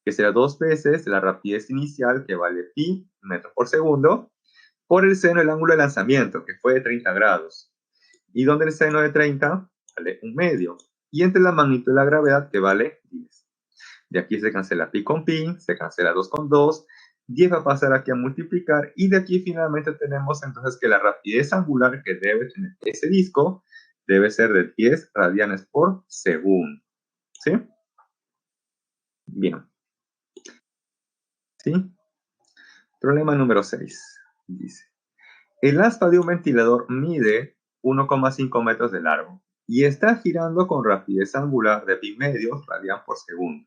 que será 2 veces la rapidez inicial, que vale pi metros por segundo, por el seno del ángulo de lanzamiento, que fue de 30 grados, y donde el seno de 30 vale 1/2, y entre la magnitud de la gravedad, que vale 10. De aquí se cancela pi con pi, se cancela 2 con 2, 10 va a pasar aquí a multiplicar, y de aquí finalmente tenemos entonces que la rapidez angular que debe tener ese disco debe ser de 10 radianes por segundo. ¿Sí? Bien. ¿Sí? Problema número 6. Dice, el asta de un ventilador mide 1,5 metros de largo y está girando con rapidez angular de pi medios radian por segundo.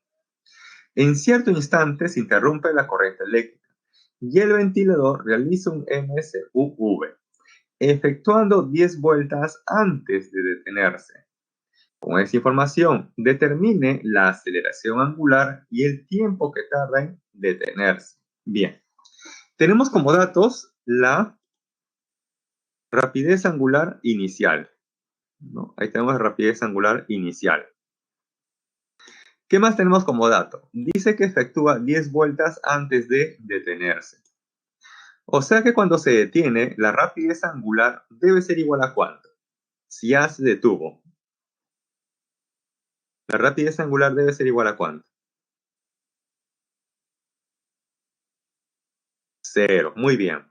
En cierto instante se interrumpe la corriente eléctrica y el ventilador realiza un MSUV, efectuando 10 vueltas antes de detenerse. Con esta información, determine la aceleración angular y el tiempo que tarda en detenerse. Bien, tenemos como datos la rapidez angular inicial, ¿no? Ahí tenemos la rapidez angular inicial. ¿Qué más tenemos como dato? Dice que efectúa 10 vueltas antes de detenerse. O sea que cuando se detiene, la rapidez angular debe ser igual a ¿cuánto? Si ya se detuvo. La rapidez angular debe ser igual a ¿cuánto? 0. Muy bien.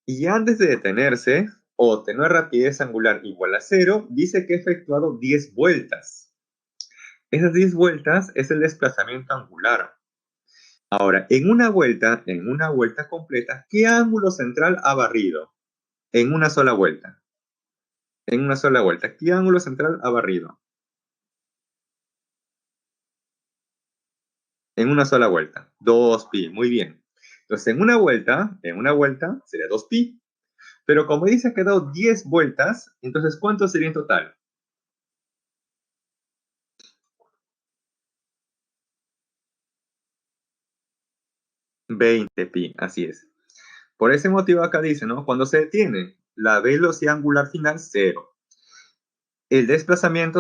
Y antes de detenerse, o tener rapidez angular igual a 0, dice que ha efectuado 10 vueltas. Esas 10 vueltas es el desplazamiento angular. Ahora, en una vuelta completa, ¿qué ángulo central ha barrido? En una sola vuelta. En una sola vuelta, ¿qué ángulo central ha barrido? En una sola vuelta. 2pi, muy bien. Entonces, en una vuelta sería 2pi. Pero como dice que ha dado 10 vueltas, entonces, ¿cuánto sería en total? 20pi, así es. Por ese motivo acá dice, ¿no? Cuando se detiene, la velocidad angular final, 0. El desplazamiento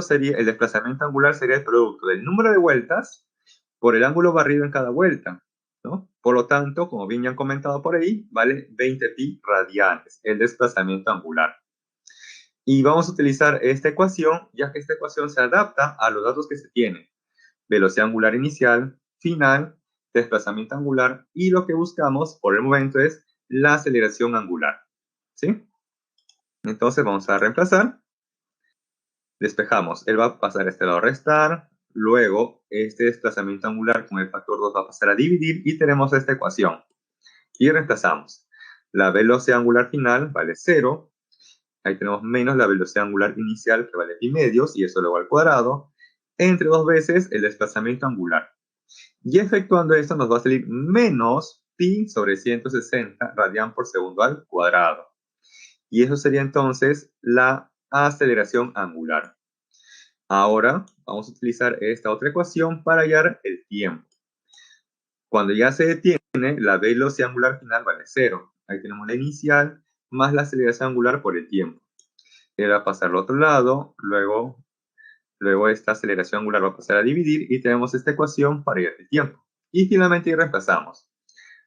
angular sería el producto del número de vueltas por el ángulo barrido en cada vuelta, ¿no? Por lo tanto, como bien ya han comentado por ahí, vale 20pi radianes, el desplazamiento angular. Y vamos a utilizar esta ecuación, ya que esta ecuación se adapta a los datos que se tienen. Velocidad angular inicial, final, desplazamiento angular, y lo que buscamos por el momento es la aceleración angular, ¿sí? Entonces vamos a reemplazar. Despejamos, él va a pasar a este lado a restar, luego este desplazamiento angular con el factor 2 va a pasar a dividir y tenemos esta ecuación. Y reemplazamos. La velocidad angular final vale 0, ahí tenemos menos la velocidad angular inicial que vale pi medios y eso luego al cuadrado, entre 2 veces el desplazamiento angular. Y efectuando esto nos va a salir menos pi sobre 160 radian por segundo al cuadrado. Y eso sería entonces la aceleración angular. Ahora vamos a utilizar esta otra ecuación para hallar el tiempo. Cuando ya se detiene, la velocidad angular final vale 0. Ahí tenemos la inicial más la aceleración angular por el tiempo. Él va a pasar al otro lado, luego esta aceleración angular va a pasar a dividir y tenemos esta ecuación para hallar el tiempo. Y finalmente reemplazamos.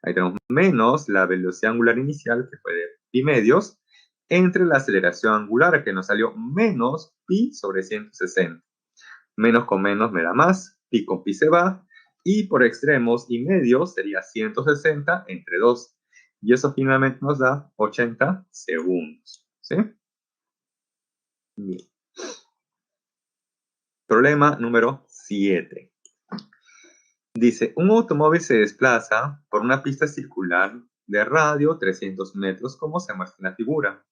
Ahí tenemos menos la velocidad angular inicial, que fue de pi medios, entre la aceleración angular, que nos salió menos pi sobre 160. Menos con menos me da más, pi con pi se va, y por extremos y medios sería 160 entre 2. Y eso finalmente nos da 80 segundos. ¿Sí? Bien. Problema número 7. Dice, un automóvil se desplaza por una pista circular de radio 300 metros, como se muestra en la figura.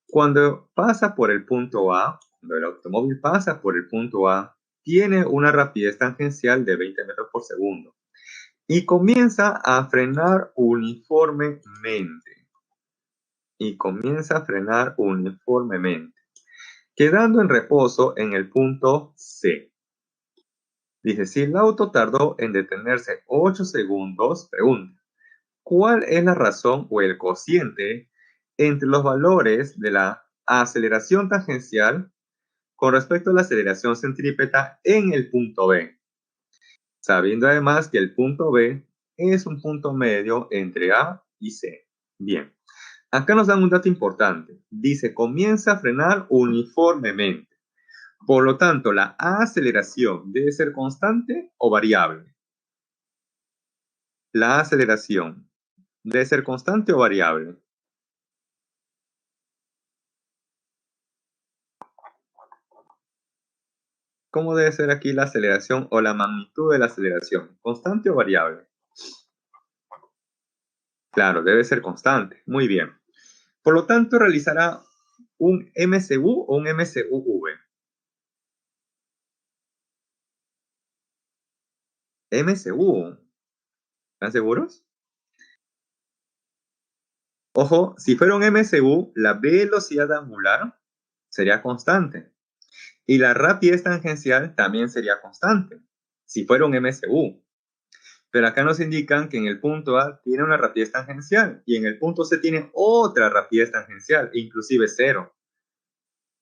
Cuando pasa por el punto A, cuando el automóvil pasa por el punto A, tiene una rapidez tangencial de 20 metros por segundo y comienza a frenar uniformemente. Quedando en reposo en el punto C. Dice, si el auto tardó en detenerse 8 segundos, pregunta, ¿cuál es la razón o el cociente entre los valores de la aceleración tangencial con respecto a la aceleración centrípeta en el punto B, sabiendo además que el punto B es un punto medio entre A y C. Bien, acá nos dan un dato importante. Dice, comienza a frenar uniformemente. Por lo tanto, la aceleración debe ser constante o variable. La aceleración debe ser constante o variable. ¿Cómo debe ser aquí la aceleración o la magnitud de la aceleración? ¿Constante o variable? Claro, debe ser constante. Muy bien. Por lo tanto, realizará un MCU o un MCUV. MCU. ¿Están seguros? Ojo, si fuera un MCU, la velocidad angular sería constante. Y la rapidez tangencial también sería constante, si fuera un MCU. Pero acá nos indican que en el punto A tiene una rapidez tangencial y en el punto C tiene otra rapidez tangencial, inclusive cero.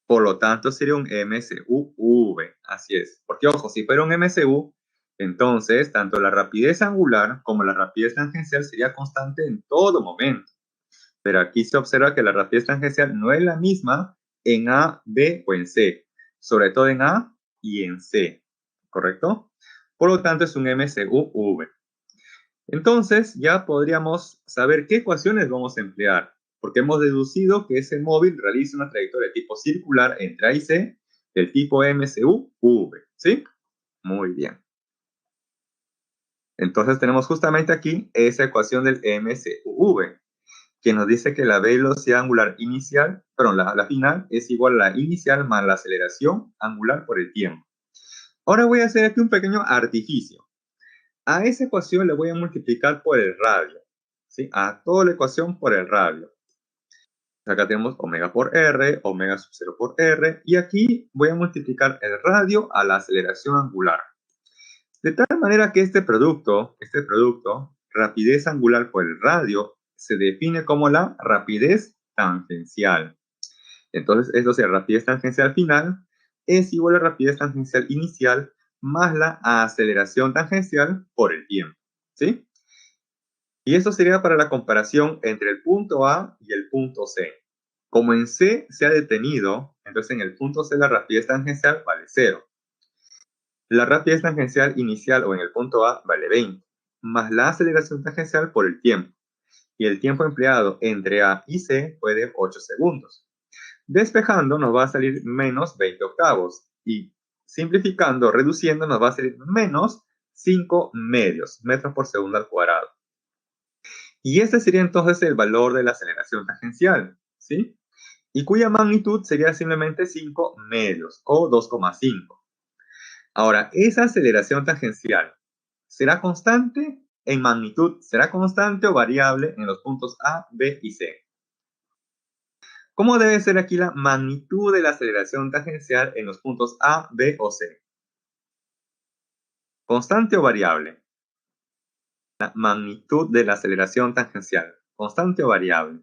Por lo tanto, sería un MCUV. Así es. Porque, ojo, si fuera un MCU, entonces tanto la rapidez angular como la rapidez tangencial sería constante en todo momento. Pero aquí se observa que la rapidez tangencial no es la misma en A, B o en C. Sobre todo en A y en C. ¿Correcto? Por lo tanto, es un MCUV. Entonces, ya podríamos saber qué ecuaciones vamos a emplear, porque hemos deducido que ese móvil realiza una trayectoria de tipo circular entre A y C del tipo MCU-V, ¿sí? Muy bien. Entonces tenemos justamente aquí esa ecuación del MCU-V, que nos dice que la velocidad angular inicial, perdón, la final es igual a la inicial más la aceleración angular por el tiempo. Ahora voy a hacer aquí un pequeño artificio. A esa ecuación le voy a multiplicar por el radio, ¿sí? A toda la ecuación por el radio. Acá tenemos omega por R, omega sub 0 por R, y aquí voy a multiplicar el radio a la aceleración angular. De tal manera que este producto, rapidez angular por el radio, se define como la rapidez tangencial. Entonces, esto es rapidez tangencial final es igual a rapidez tangencial inicial más la aceleración tangencial por el tiempo, ¿sí? Y esto sería para la comparación entre el punto A y el punto C. Como en C se ha detenido, entonces en el punto C la rapidez tangencial vale 0. La rapidez tangencial inicial o en el punto A vale 20, más la aceleración tangencial por el tiempo. Y el tiempo empleado entre A y C fue de 8 segundos. Despejando nos va a salir menos 20 octavos y simplificando, reduciendo nos va a salir menos 5 medios, metros por segundo al cuadrado. Y este sería entonces el valor de la aceleración tangencial, ¿sí? Y cuya magnitud sería simplemente 5 medios o 2,5. Ahora, esa aceleración tangencial será constante en magnitud, será constante o variable en los puntos A, B y C. ¿Cómo debe ser aquí la magnitud de la aceleración tangencial en los puntos A, B o C? ¿Constante o variable? La magnitud de la aceleración tangencial, ¿constante o variable?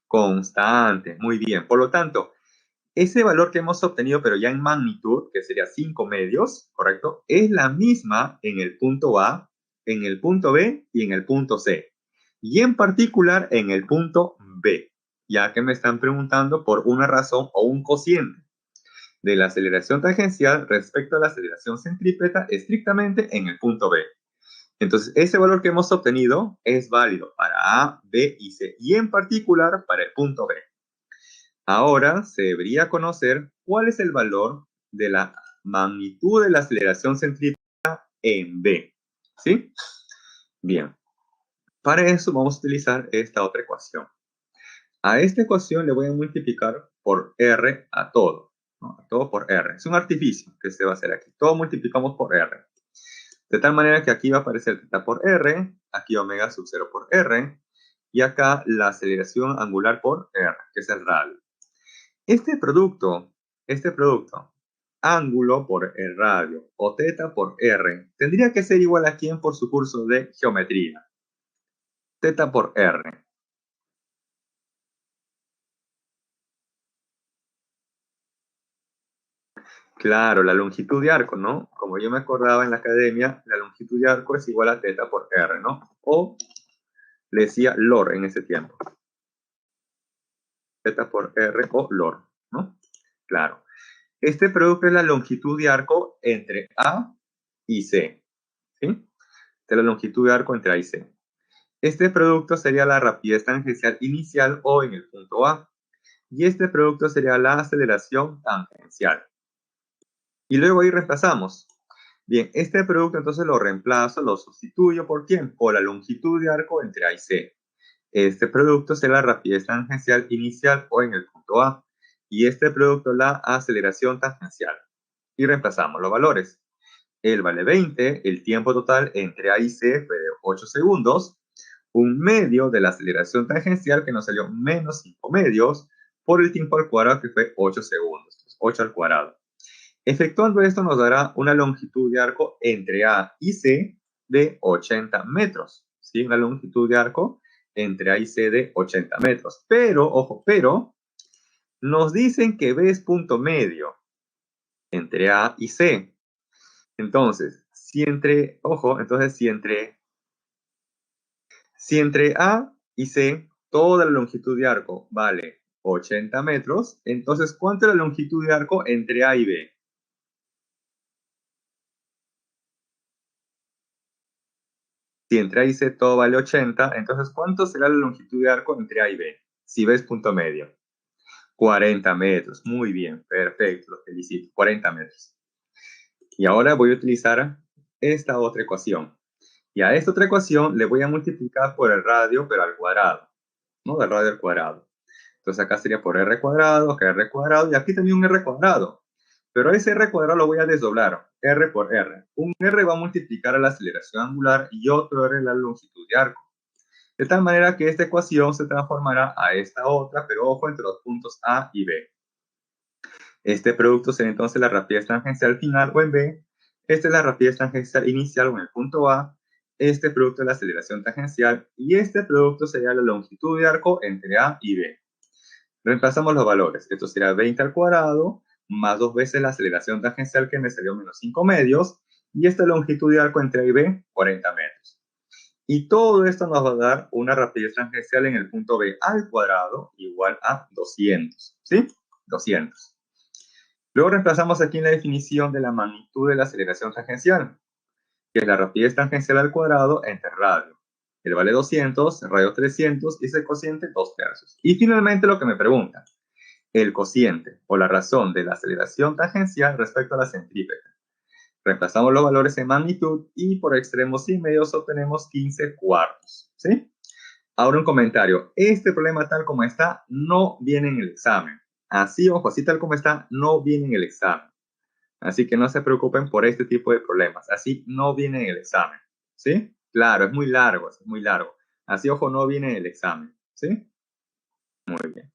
Constante, muy bien. Por lo tanto, ese valor que hemos obtenido, pero ya en magnitud, que sería 5 medios, ¿correcto? Es la misma en el punto A, en el punto B y en el punto C. Y en particular en el punto B, ya que me están preguntando por una razón o un cociente de la aceleración tangencial respecto a la aceleración centrípeta estrictamente en el punto B. Entonces, ese valor que hemos obtenido es válido para A, B y C, y en particular para el punto B. Ahora se debería conocer cuál es el valor de la magnitud de la aceleración centrípeta en B. ¿Sí? Bien. Para eso vamos a utilizar esta otra ecuación. A esta ecuación le voy a multiplicar por R a todo. ¿No? A todo por R. Es un artificio que se va a hacer aquí. Todo multiplicamos por R. De tal manera que aquí va a aparecer θ por R, aquí omega sub 0 por R, y acá la aceleración angular por R, que es el radio. Este producto, ángulo por el radio o θ por R, tendría que ser igual a quién por su curso de geometría. θ por R. Claro, la longitud de arco, ¿no? Como yo me acordaba en la academia, la longitud de arco es igual a teta por r, ¿no? O le decía lor en ese tiempo. Teta por r o lor, ¿no? Claro. Este producto es la longitud de arco entre A y C, ¿sí? De la longitud de arco entre A y C. Este producto sería la rapidez tangencial inicial o en el punto A. Y este producto sería la aceleración tangencial. Y luego ahí reemplazamos. Bien, este producto entonces lo reemplazo, lo sustituyo ¿por quién? Por la longitud de arco entre A y C. Este producto será la rapidez tangencial inicial o en el punto A. Y este producto la aceleración tangencial. Y reemplazamos los valores. Él vale 20, el tiempo total entre A y C fue de 8 segundos, un medio de la aceleración tangencial que nos salió menos 5 medios, por el tiempo al cuadrado que fue 8 segundos, 8 al cuadrado. Efectuando esto nos dará una longitud de arco entre A y C de 80 metros, ¿sí? Una longitud de arco entre A y C de 80 metros. Pero, ojo, pero nos dicen que B es punto medio entre A y C. Entonces, si entre A y C toda la longitud de arco vale 80 metros, entonces, ¿cuánto es la longitud de arco entre A y B? Si entre A y C todo vale 80, entonces, ¿cuánto será la longitud de arco entre A y B? Si B es punto medio. 40 metros. Muy bien, perfecto, lo felicito. 40 metros. Y ahora voy a utilizar esta otra ecuación. Y a esta otra ecuación le voy a multiplicar por el radio, pero al cuadrado, ¿no? Del radio al cuadrado. Entonces acá sería por r cuadrado, acá r cuadrado, y aquí también un r cuadrado. Pero ese r cuadrado lo voy a desdoblar, r por r. Un r va a multiplicar a la aceleración angular y otro r la longitud de arco. De tal manera que esta ecuación se transformará a esta otra, pero ojo entre los puntos A y B. Este producto será entonces la rapidez tangencial final o en B. Esta es la rapidez tangencial inicial o en el punto A. Este producto es la aceleración tangencial y este producto sería la longitud de arco entre A y B. Reemplazamos los valores. Esto será 20 al cuadrado más 2 veces la aceleración tangencial que me salió menos 5 medios y esta longitud de arco entre A y B, 40 metros. Y todo esto nos va a dar una rapidez tangencial en el punto B al cuadrado igual a 200, ¿sí? 200. Luego reemplazamos aquí en la definición de la magnitud de la aceleración tangencial, que es la rapidez tangencial al cuadrado entre radio. El vale 200, radio 300 y ese cociente 2 tercios. Y finalmente lo que me pregunta, el cociente o la razón de la aceleración tangencial respecto a la centrípeta. Reemplazamos los valores en magnitud y por extremos y medios obtenemos 15 cuartos, ¿sí? Ahora un comentario. Este problema tal como está no viene en el examen. Así, ojo, así tal como está, no viene en el examen. Así que no se preocupen por este tipo de problemas. Así no viene en el examen, ¿sí? Claro, es muy largo, es muy largo. Así, ojo, no viene en el examen, ¿sí? Muy bien.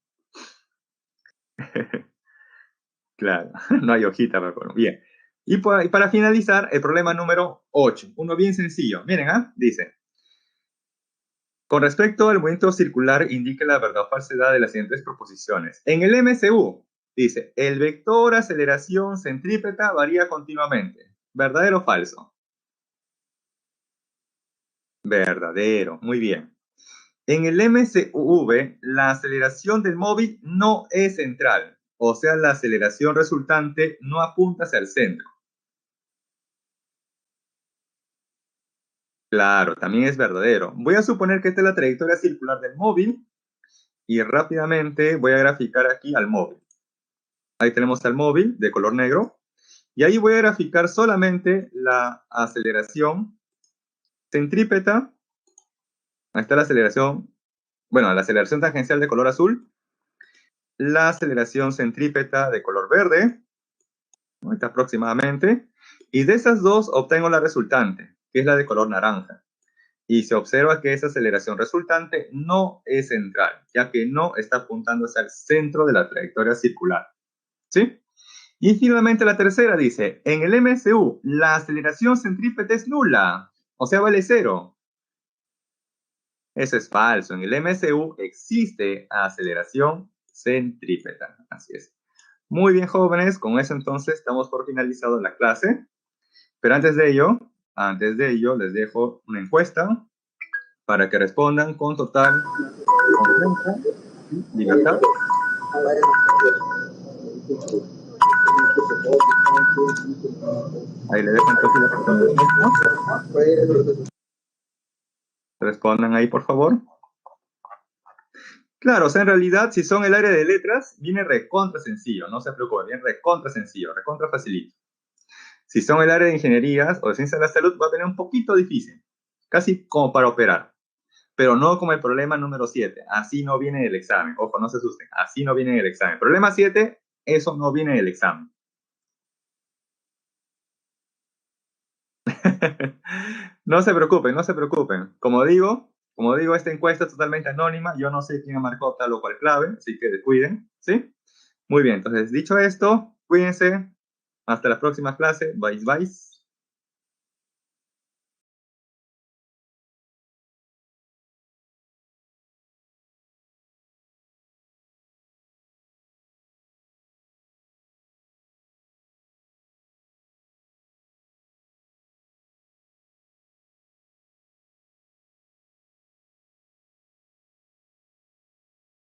Claro, no hay hojita, pero bien. Y para finalizar, el problema número 8. Uno bien sencillo. Miren, dice, con respecto al movimiento circular, indique la verdad o falsedad de las siguientes proposiciones. En el MCU, dice, el vector aceleración centrípeta varía continuamente. ¿Verdadero o falso? Verdadero, muy bien. En el MCV, la aceleración del móvil no es central, o sea, la aceleración resultante no apunta hacia el centro. Claro, también es verdadero. Voy a suponer que esta es la trayectoria circular del móvil y rápidamente voy a graficar aquí al móvil. Ahí tenemos al móvil de color negro y ahí voy a graficar solamente la aceleración centrípeta. Ahí está la aceleración, bueno, la aceleración tangencial de color azul, la aceleración centrípeta de color verde, ¿no? Está aproximadamente, y de esas dos obtengo la resultante, que es la de color naranja. Y se observa que esa aceleración resultante no es central, ya que no está apuntando hacia el centro de la trayectoria circular, ¿sí? Y finalmente la tercera dice, en el MSU, la aceleración centrípeta es nula, o sea, vale cero. Eso es falso. En el MSU existe aceleración centrípeta. Así es. Muy bien, jóvenes, con eso entonces estamos por finalizado la clase. Pero antes de ello, les dejo una encuesta para que respondan con total confianza y libertad. Ahí le dejo entonces la respuesta. Respondan ahí, por favor. Claro, o sea, en realidad, si son el área de letras, viene recontra sencillo, no se preocupen, viene recontra sencillo, recontra facilito. Si son el área de ingenierías o de ciencia de la salud, va a tener un poquito difícil, casi como para operar, pero no como el problema número 7, así no viene el examen, ojo, no se asusten, así no viene el examen. Problema 7, eso no viene del examen. No se preocupen, no se preocupen. Como digo, esta encuesta es totalmente anónima. Yo no sé quién marcó tal o cual clave, así que descuiden, ¿sí? Muy bien, entonces dicho esto, cuídense. Hasta la próxima clase. Bye, bye.